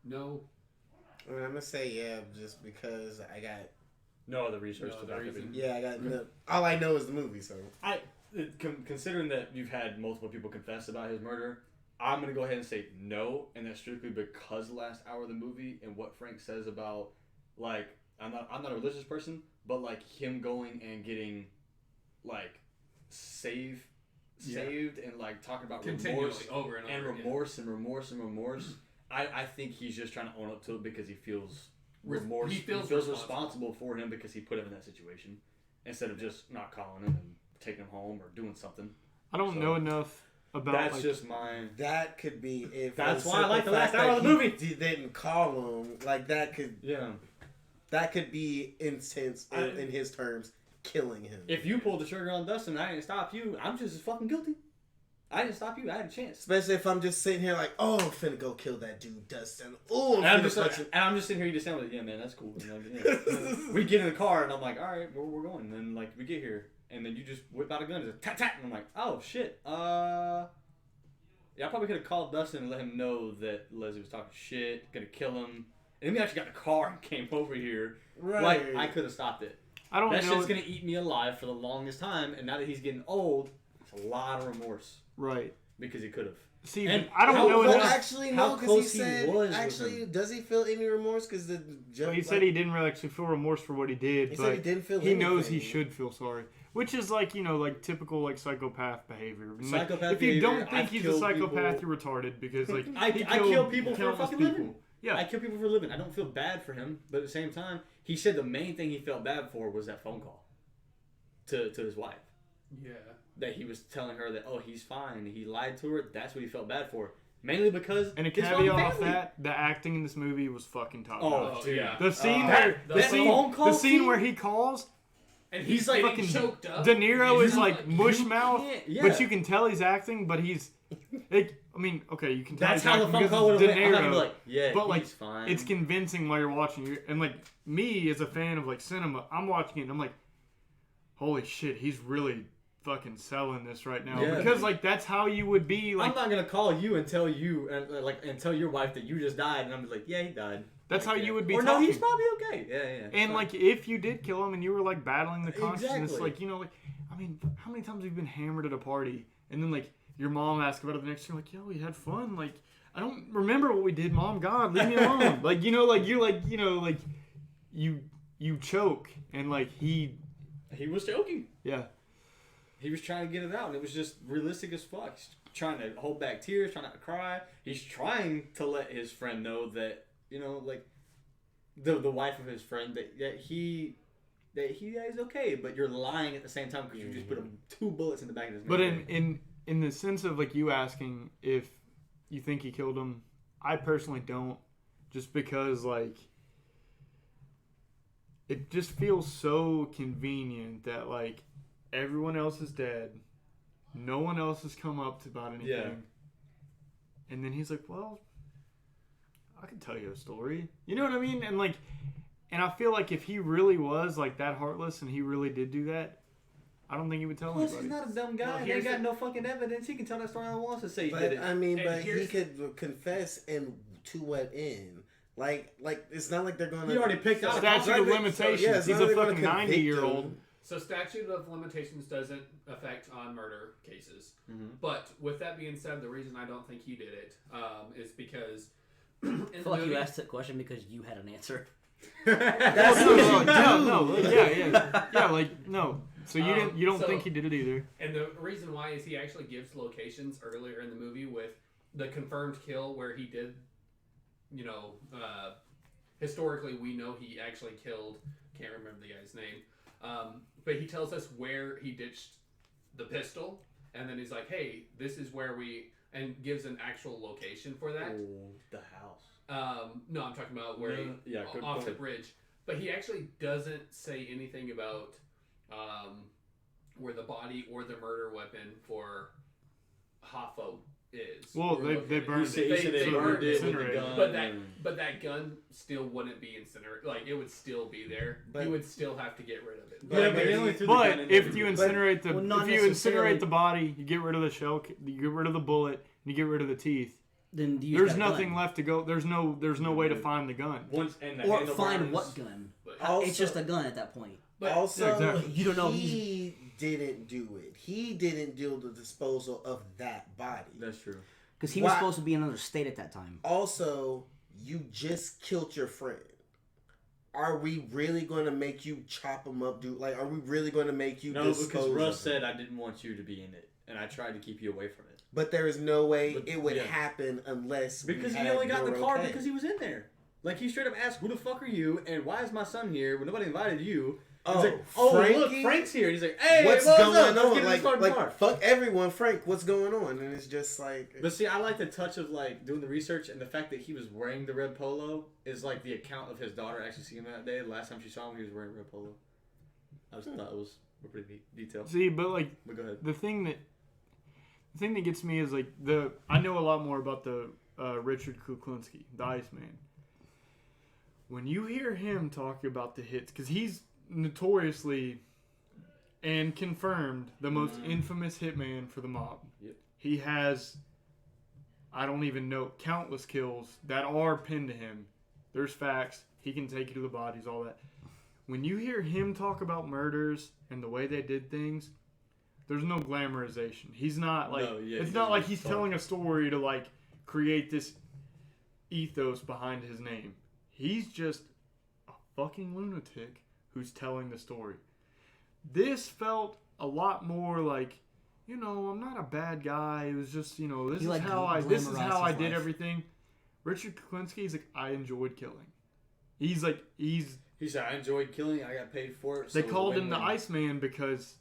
no. I mean, I'm gonna say yeah, just because I got No other research No to other back up. reason. yeah, I got all I know is the movie. So Considering that you've had multiple people confess about his murder, I'm gonna go ahead and say no, and that's strictly because the last hour of the movie and what Frank says about, like, I'm not a religious person, but like him going and getting, like, saved and like talking about remorse over and over and remorse. I think he's just trying to own up to it because he feels remorse. He feels responsible for him because he put him in that situation instead of just not calling him and taking him home or doing something. I don't know enough about. That's just my. that could be if That's for why I like the last fact hour that of the movie. He didn't call him like that. That could be intense in his terms, killing him. If you pulled the trigger on Dustin and I didn't stop you, I'm just as fucking guilty. I didn't stop you. I had a chance. Especially if I'm just sitting here like, oh, I'm finna go kill that dude, Dustin. Oh, I'm just sitting here. You just sound like, yeah, man, that's cool. And like, yeah. We get in the car and I'm like, all right, we're going. And then like we get here and then you just whip out a gun and just tat tat. And I'm like, oh shit. Yeah, I probably could have called Dustin and let him know that Leslie was talking shit, gonna kill him. And then we actually got in the car and came over here. Right. Like I could have stopped it. I don't that know. shit's gonna eat me alive for the longest time. And now that he's getting old, it's a lot of remorse. Right. Because he could have. See, And I don't know Well, enough. actually, how no, because close he he said, was with actually, him. does he feel any remorse? Because the judge, Well, he said he didn't really actually feel remorse for what he did, He but said he didn't feel he knows anything. he should feel sorry, which is like, you know, like typical like psychopath behavior. And, like, Psychopath if you don't behavior, think I've he's a killed psychopath, people. you're retarded because like I he kill people for a countless fucking people. living. Yeah, I kill people for a living. I don't feel bad for him, but at the same time, he said the main thing he felt bad for was that phone call to his wife. Yeah. That he was telling her that, oh, he's fine. He lied to her. That's what he felt bad for. Mainly because and a his caveat own off family. that, the acting in this movie was fucking top Oh, notch. dude. yeah. The scene phone call the scene scene? where he calls, And he's like like fucking choked up. De Niro He's is like mush you mouth, can't- yeah. but you can tell he's acting. But he's, like, I mean, okay, you can tell That's he's how the acting phone because call would it's have De went. I'm not Niro. gonna be like, yeah, But like, he's fine. it's convincing while you're watching it. And like me as a fan of like cinema, I'm watching it and I'm like, holy shit, he's really fucking selling this right now. Yeah. Because like that's how you would be. Like I'm not gonna call you and tell you and tell your wife that you just died, and I'm like, yeah, he died. that's how Like, you yeah. would be. Or talking. no, he's probably okay. Yeah, yeah. And like if you did kill him and you were like battling the consciousness, Exactly. like, you know, like, I mean, how many times have you been hammered at a party and then like your mom asks about it the next year, like, yo, we had fun. Like, I don't remember what we did, Mom. God, leave me alone. Like, you know, like you're like, you know, like you choke and like he was joking. yeah. He was trying to get it out, and it was just realistic as fuck. He's trying to hold back tears, trying not to cry. He's trying to let his friend know that, you know, like the wife of his friend that he is okay, but you're lying at the same time because you just put 2 bullets in the back of his neck. But in the sense of like you asking if you think he killed him, I personally don't, just because like it just feels so convenient that like everyone else is dead, no one else has come up about anything, Yeah. and then he's like, well, I can tell you a story, you know what I mean? And like, and I feel like if he really was like that heartless and he really did do that, I don't think he would tell Plus, anybody. he's not a dumb guy. Well, He ain't got no fucking evidence. He can tell that story all he wants to say he did But it. I mean, And but he here's- could confess and to what end? Like it's not like they're going to. He already picked out a Statute of limitations. yeah, it's He's not a like they're fucking gonna convict 90-year-old. him. So statute of limitations doesn't affect on murder cases. Mhm. But with that being said, the reason I don't think he did it is because in I the feel like movie, you asked that question because you had an answer. Yeah, like no. So you don't so- think he did it either? and the reason why is he actually gives locations earlier in the movie with the confirmed kill where he did, you know, historically we know he actually killed. Can't remember the guy's name, but he tells us where he ditched the pistol, and then he's like, "Hey, this is where we," and gives an actual location for that. Oh, the house. No, I'm talking about where he, Yeah, go off the ahead. bridge. But he actually doesn't say anything about where the body or the murder weapon for Hoffa is. Well, they burned They it. burned it with the Incinerated. gun. But that gun still wouldn't be incinerated. Like, it would still be there. But- you would still have to get rid of it. Yeah, but they only threw the gun But in if there. you incinerate the Well, not if you necessarily. incinerate the body, you get rid of the shell, you get rid of the bullet, and you get rid of the teeth. Then you There's got a gun. nothing left to go. There's no way to find the gun. Once and the Or handlebars- find what gun. But, Also- It's just a gun at that point. but Also, Yeah, exactly. You don't know he didn't do it. He didn't do the disposal of that body. That's true. Because he was Why- supposed to be in another state at that time. Also, you just killed your friend. Are we really going to make you chop him up, dude? Like, are we really going to make you No, dispose because of Russ him? said I didn't want you to be in it, and I tried to keep you away from it. But there is no way But- it would yeah. happen unless Because we he had only got in the your car okay. because he was in there. Like, he straight up asked, "Who the fuck are you? And why is my son here when nobody invited you?" He's Oh, like, "Oh, Frankie? look, Frank's here." And he's like, "Hey, What's what's going up? Let's on? get in this fucking car." Fuck everyone, Frank. What's going on? And it's just like, But see, I like the touch of like doing the research and the fact that he was wearing the red polo is like the account of his daughter actually seeing him that day. The last time she saw him, he was wearing a red polo. I just thought it was a pretty neat detail. See, but like But go ahead. the thing that gets me is like I know a lot more about the Richard Kuklinski, the Iceman. When you hear him talk about the hits, because he's notoriously and confirmed the most infamous hitman for the mob. Yep. He has, I don't even know, countless kills that are pinned to him. There's facts. He can take you to the bodies, all that. When you hear him talk about murders and the way they did things, there's no glamorization. He's not like No, yeah, it's he not doesn't like he's talk. telling a story to like create this ethos behind his name. He's just a fucking lunatic who's telling the story. This felt a lot more like, you know, I'm not a bad guy. It was just, you know, this He, is like, how I glamorized his did life. everything. Richard Kuklinski is like, I enjoyed killing. He's like, He said, "I enjoyed killing. I got paid for it." So they called him the win-win. Iceman because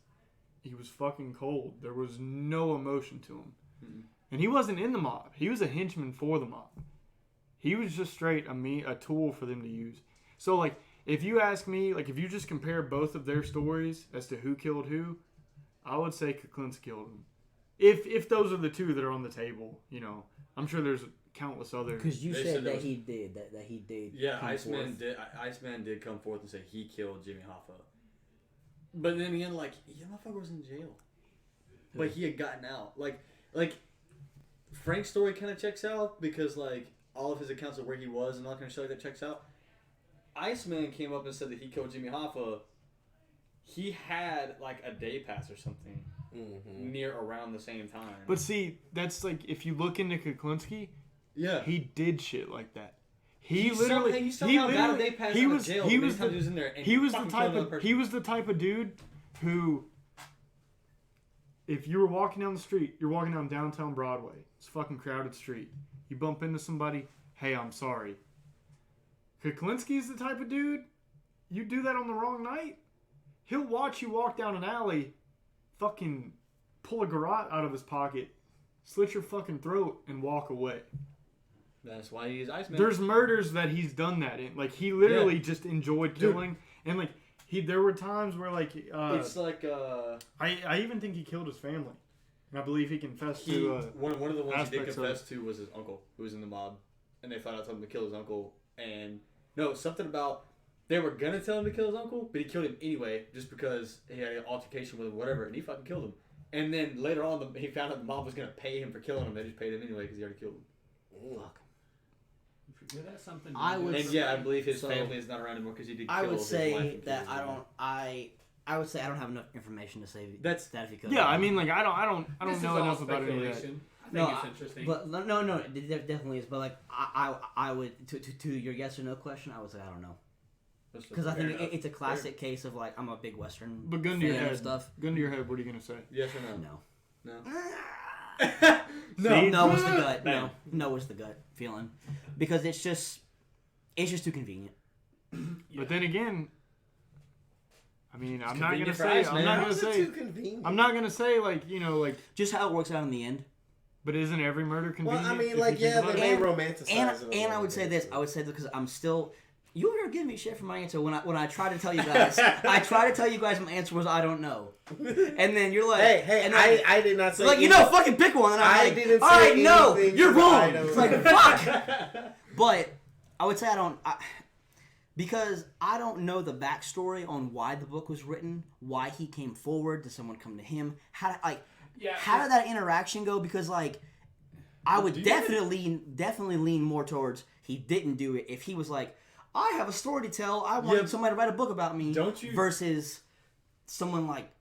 he was fucking cold. There was no emotion to him. Mhm. And he wasn't in the mob. He was a henchman for the mob. He was just straight a tool for them to use. So, like, if you ask me, like, if you just compare both of their stories as to who killed who, I would say Kuklinski killed him. If those are the two that are on the table, you know, I'm sure there's countless others. Because you They said said that there he did. That he did. Yeah, come forth. Iceman did come forth and say he killed Jimmy Hoffa. But then again, like, yeah, motherfucker was in jail, but he had gotten out. Like Frank's story kind of checks out because like all of his accounts of where he was and all kind of shit like that checks out. Iceman came up and said that he killed Jimmy Hoffa. He had like a day pass or something near around the same time. But see, that's like, if you look into Kuklinski, yeah, he did shit like that. he somehow got a day pass out of jail. He many was times he was in there. And he was the fucking type killed another of person. he was the type of dude who, if you were walking down the street, you're walking down downtown Broadway, it's a fucking crowded street, you bump into somebody, hey, I'm sorry. Kuklinski's the type of dude, you do that on the wrong night, he'll watch you walk down an alley, fucking pull a garrote out of his pocket, slit your fucking throat, and walk away. That's why he's Iceman. There's murders that he's done that in. Like, he literally just enjoyed killing. And, like, there were times where, like... it's like... I even think he killed his family. And I believe he confessed He, to... one of the ones he did aspects of confess to was his uncle, who was in the mob. And they found out told him to kill his uncle. And, no, something about... They were going to tell him to kill his uncle, but he killed him anyway, just because he had an altercation with him, whatever, and he fucking killed him. And then later on, he found out the mob was going to pay him for killing him. They just paid him anyway because he already killed him. Fuck. Yeah, that's something. I would- And yeah, I believe his So, family is not around anymore because he did kill I would his wife say and that kids I as well. don't. I would say I don't have enough information to say That's- that if he could. Yeah, I mean, like, I don't This know is all enough about any of that. speculation. I think No, it's interesting. But no, it definitely is. But like, I would to your yes or no question, I would say I don't know. Because I Fair think enough. it's a classic case of like I'm a big Western But gun to your fan of head. stuff. Gun to your head, what are you going to say? Yes or no? No. No. See? No was the gut. Bam. No was the gut feeling, because it's just too convenient. But then again, I mean, I'm not convenient gonna for say. Ice, I'm man. not How gonna is it say. too convenient? I'm not gonna say like, you know, like. Just how it works out in the end. But isn't every murder Well, convenient? I mean, if like, you think yeah, about they it? may romanticize it. a And I little would say bit, this. too. I would say this because I'm still You were giving me shit for my answer when I tried to tell you guys. I tried to tell you guys my answer was I don't know, and then you're like, hey, and then, I did not say like fucking pick one. And I'm like, didn't all say right, no, anything you're for wrong. I don't It's like fuck. But I would say because I don't know the backstory on why the book was written, why he came forward, did someone come to him, how did that interaction go? Because like, I would definitely lean more towards he didn't do it if he was like, I have a story to tell, I want somebody to write a book about me, versus someone like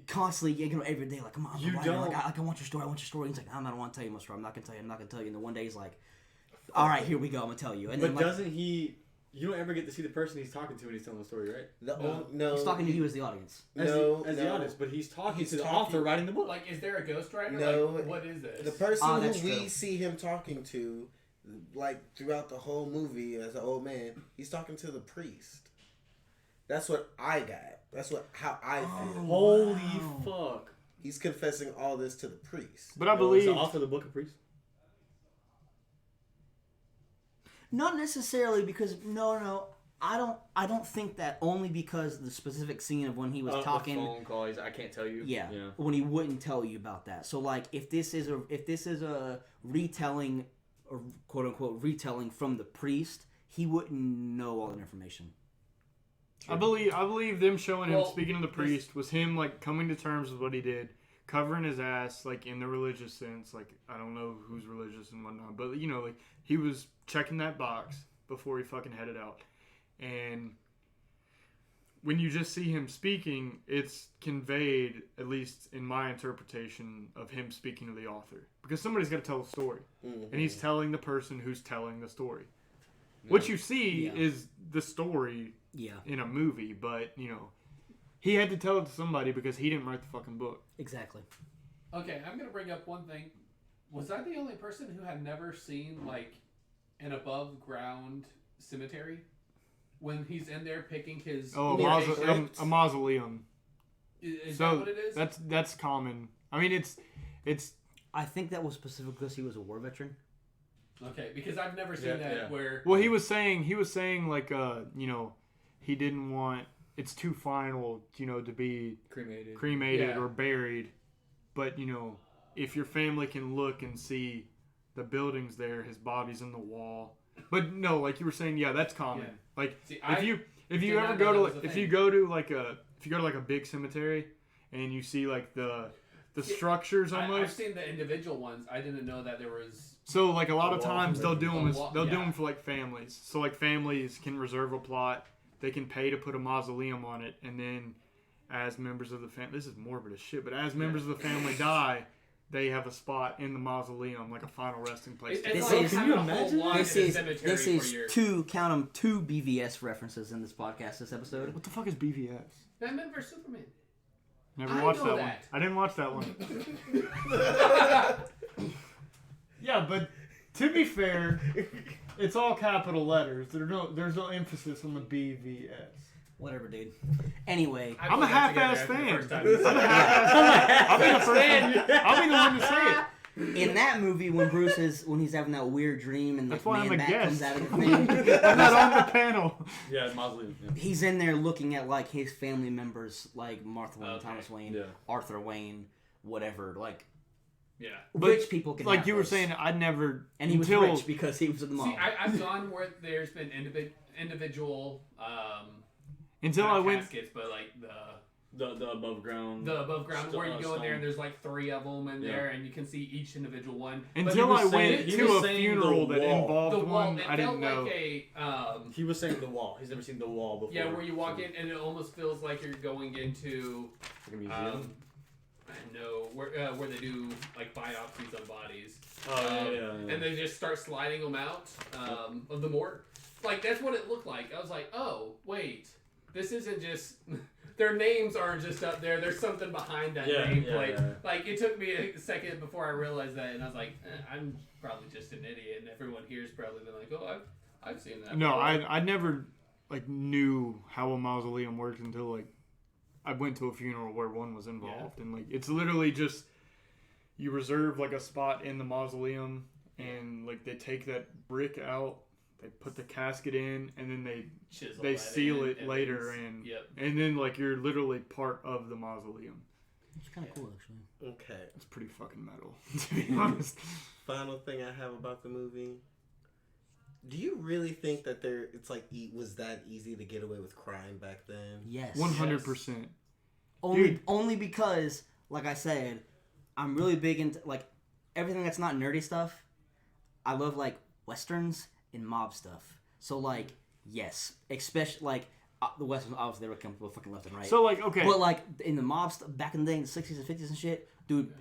constantly, every day like, come on, I want your story. He's like, I don't want to tell you my story. I'm not gonna tell you. And then one day he's like, all right, here we go. I'm gonna tell you. And but then, doesn't he? You don't ever get to see the person he's talking to when he's telling the story, right? No. He's talking to you as the audience. As the audience, but he's talking to the author writing the book. Like, is there a ghostwriter? No. Like, what is this? The person who we true. see him talking to, like throughout the whole movie as an old man, he's talking to the priest. That's what I got. That's how I feel. Holy fuck! He's confessing all this to the priest. But I believe is the author of the book a priest. Not necessarily because no, I don't think that, only because the specific scene of when he was talking. The phone call, I can't tell you. Yeah, when he wouldn't tell you about that. So like, if this is a retelling, or quote unquote retelling from the priest, he wouldn't know all that information. I believe them showing him speaking to the priest was him like coming to terms with what he did, covering his ass like in the religious sense. Like, I don't know who's religious and whatnot, but like he was checking that box before he fucking headed out. And when you just see him speaking, it's conveyed, at least in my interpretation, of him speaking to the author, because somebody's got to tell the story, and he's telling the person who's telling the story. What you see is the story in a movie, but he had to tell it to somebody because he didn't write the fucking book. Exactly. Okay, I'm gonna bring up one thing. Was I the only person who had never seen like an above ground cemetery when he's in there picking his? A mausoleum. Is that what it is? That's common. I mean, it's. I think that was specific because he was a war veteran. Okay, because I've never seen that where. Well, he was saying like he didn't want, it's too final to be cremated or buried, but if your family can look and see the buildings there, his body's in the wall. But no, like you were saying, that's common. Yeah. Like, see, if you ever go to if you go to like a big cemetery and you see like the structures almost. I've seen the individual ones. I didn't know that there was. So like a lot of times they'll do them for like families. So like families can reserve a plot. They can pay to put a mausoleum on it, and then as members of the family, this is morbid as shit, but as members of the family die, they have a spot in the mausoleum, like a final resting place. Can you imagine? This is two BVS references in this podcast this episode. What the fuck is BVS? Batman vs Superman. Never watched that one. I didn't watch that one. Yeah, but to be fair, it's all capital letters. There's no emphasis on the BVS. Whatever, dude. Anyway, I'm a half-ass fan. I'll be the one to say it. In that movie, when he's having that weird dream and the man bat comes out of the thing, I'm not on the panel. Yeah, mausoleum. Yeah. He's in there looking at like his family members, like Martha Wayne, Thomas Wayne, Arthur Wayne, whatever. Like, rich people can. Like have you were those. saying, I'd never. And he was rich because he was in the mall. See, I've gone where there's been individual. Until I went. Caskets, but like the above ground. The above ground where you go in there and there's like 3 of them in there and you can see each individual one. Until I went to a funeral that involved one, I didn't know. Like he was saying the wall. He's never seen the wall before. Yeah, where you walk in and it almost feels like you're going into like a museum. No, where they do like biopsies on bodies. Yeah. And they just start sliding them out of the morgue. Like that's what it looked like. I was like, oh wait, this isn't just. Their names aren't just up there. There's something behind that nameplate. Yeah. Like, it took me a second before I realized that, and I was like, I'm probably just an idiot, and everyone here's probably been like, oh, I've seen that. No, I never, like, knew how a mausoleum worked until, like, I went to a funeral where one was involved. And, like, it's literally just, you reserve, like, a spot in the mausoleum, and, like, they take that brick out they put the casket in, and then Chisel they that seal in, it and later, then and yep. and then like you're literally part of the mausoleum. It's kind of cool, actually. Okay. It's pretty fucking metal, to be honest. Final thing I have about the movie. Do you really think that it's like was that easy to get away with crime back then? Yes. 100%. Only because, like I said, I'm really big into like everything that's not nerdy stuff. I love like westerns and mob stuff. So like, yes, especially like the westerns. Obviously, they were coming from fucking left and right. So like, okay, but like in the mob stuff back in the day, in the 60s and 50s and shit, dude,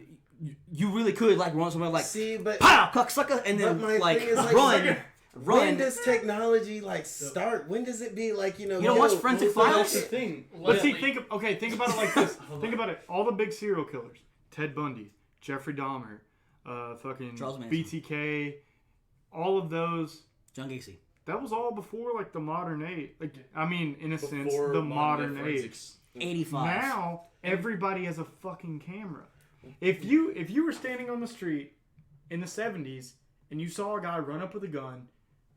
you really could like run somewhere like, see, but pow, cocksucker, and then like thing is, like, run. When does technology like start? When does it be like You don't watch Forensic Files? That's the thing. but see, think about it like this. Think about it. All the big serial killers: Ted Bundy, Jeffrey Dahmer, fucking Charles Manson. BTK, all of those. John Gacy. That was all before like the modern age. Like, I mean, in a sense, Before the modern age. forensics. 85. Now everybody has a fucking camera. If you were standing on the street in the 70s and you saw a guy run up with a gun,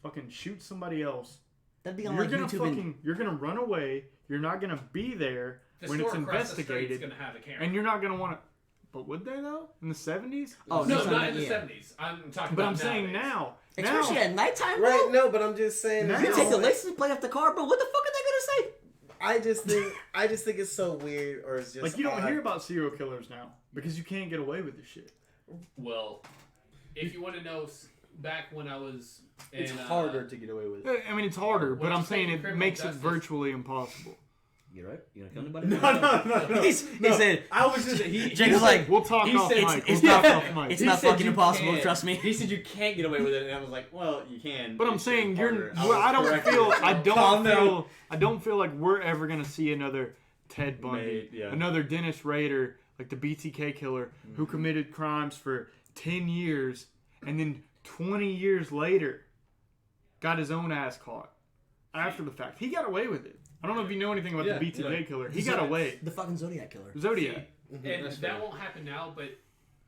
fucking shoot somebody else, That'd be on you're like gonna YouTube. And you're gonna run away. You're not gonna be there The when store it's across the street's investigated, gonna have a camera. and you're not gonna want to. But would they though? In the 70s? oh, no, next time, not in the yeah. 70s. I'm talking But about I'm saying nowadays. now. Especially now, at nighttime, bro. right? No, but I'm just saying. Now- You take the license plate off the car, bro. What the fuck are they gonna say? I just think it's so weird, or it's just like you don't odd. hear about serial killers now because you can't get away with this shit. Well, if you want to know, back when I was in, It's harder to get away with. I mean, it's harder, When but I'm you saying say it criminal makes it justice- virtually impossible. You right? You gonna kill anybody? No. He said. I was just Jake was like, We'll talk he off said mic. it's We'll not- talk off mic. it's He not said fucking you impossible. can't. Trust me. He said you can't get away with it, and I was like, well, you can. But I'm It's saying just you're. harder. Well, I don't corrected. feel. Calm down. I don't feel like we're ever gonna see another Ted Bundy, Yeah. another Dennis Rader, like the BTK killer who committed crimes for 10 years and then 20 years later got his own ass caught after the fact. He got away with it. I don't know if you know anything about Yeah, the BTK yeah. killer. He got away. The fucking Zodiac killer. Zodiac. and That's that fair. won't happen now, but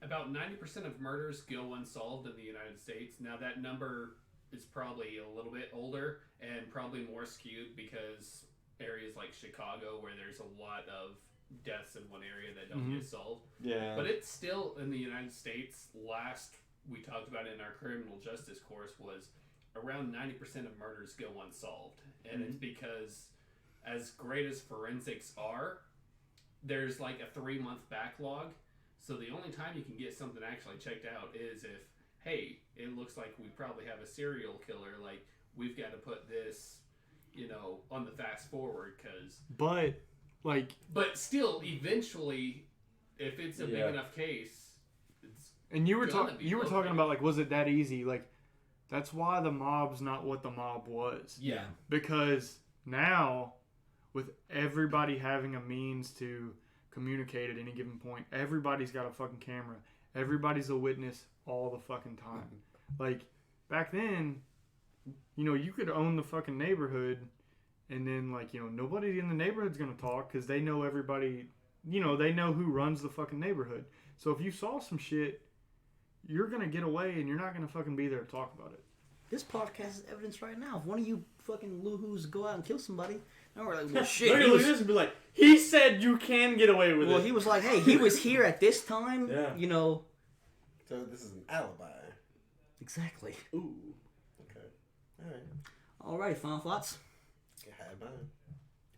about 90% of murders go unsolved in the United States. Now that number is probably a little bit older and probably more skewed because areas like Chicago, where there's a lot of deaths in one area that don't get solved. Yeah. But it's still in the United States. Last we talked about it in our criminal justice course was around 90% of murders go unsolved, and it's because as great as forensics are, there's like a 3-month backlog. So the only time you can get something actually checked out is if, hey, it looks like we probably have a serial killer. Like we've got to put this, on the fast forward because. But, like. But still, eventually, if it's a big Yeah. enough case, it's. And you were Gonna be talking located. about, like, was it that easy? Like, that's why the mob's not what the mob was. Yeah. Because now, with everybody having a means to communicate at any given point, everybody's got a fucking camera. Everybody's a witness all the fucking time. Like, back then, you could own the fucking neighborhood, and then, like, nobody in the neighborhood's gonna talk because they know everybody, they know who runs the fucking neighborhood. So if you saw some shit, you're gonna get away and you're not gonna fucking be there to talk about it. This podcast is evidence right now. If one of you fucking loo-hoos go out and kill somebody, now we're like, well, shit. They're he gonna look was- at this and be like, he said you can get away with well, it. he was like, hey, he was here at this time. Yeah. So this is an alibi. Exactly. Ooh. Okay. All right. Alrighty, final thoughts. I had mine.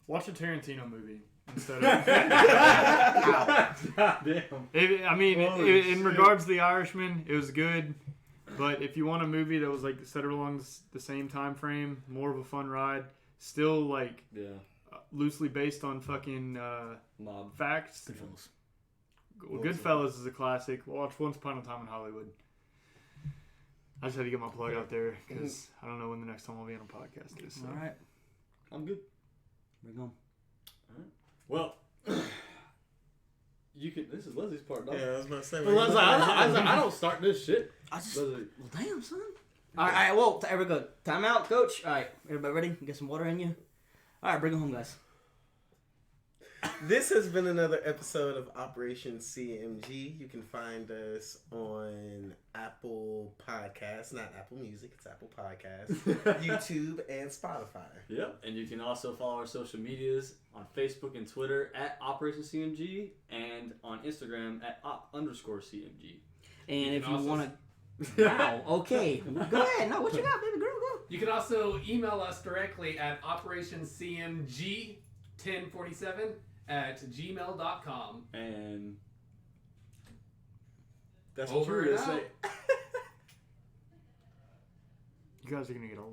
Watch a Tarantino movie instead of. Damn. In shit. regards to The Irishman, it was good. But if you want a movie that was like set along the same time frame, more of a fun ride, still like Yeah. loosely based on fucking Mob. facts. Goodfellas. Well, Goodfellas is a classic. Watch Once Upon a Time in Hollywood. I just had to get my plug out there because I don't know when the next time I'll be on a podcast is. So. All right. I'm good. We're going. Well, you can. This is Leslie's part, dog. Yeah, I was about to say. Well, I don't start this shit. I just. Leslie. Well, damn, son. All right, well, there we go. Time out, coach. All right, everybody ready? Get some water in you. All right, bring it home, guys. This has been another episode of Operation CMG. You can find us on Apple Podcasts, not Apple Music, it's Apple Podcasts, YouTube, and Spotify. Yep, and you can also follow our social medias on Facebook and Twitter at Operation CMG and on Instagram at op_CMG. And if you want to... Wow, okay. Go ahead. No, what you got, baby girl? Go. You can also email us directly at operationcmg1047@gmail.com. And that's what you were Over going and to say. out. You guys are gonna get a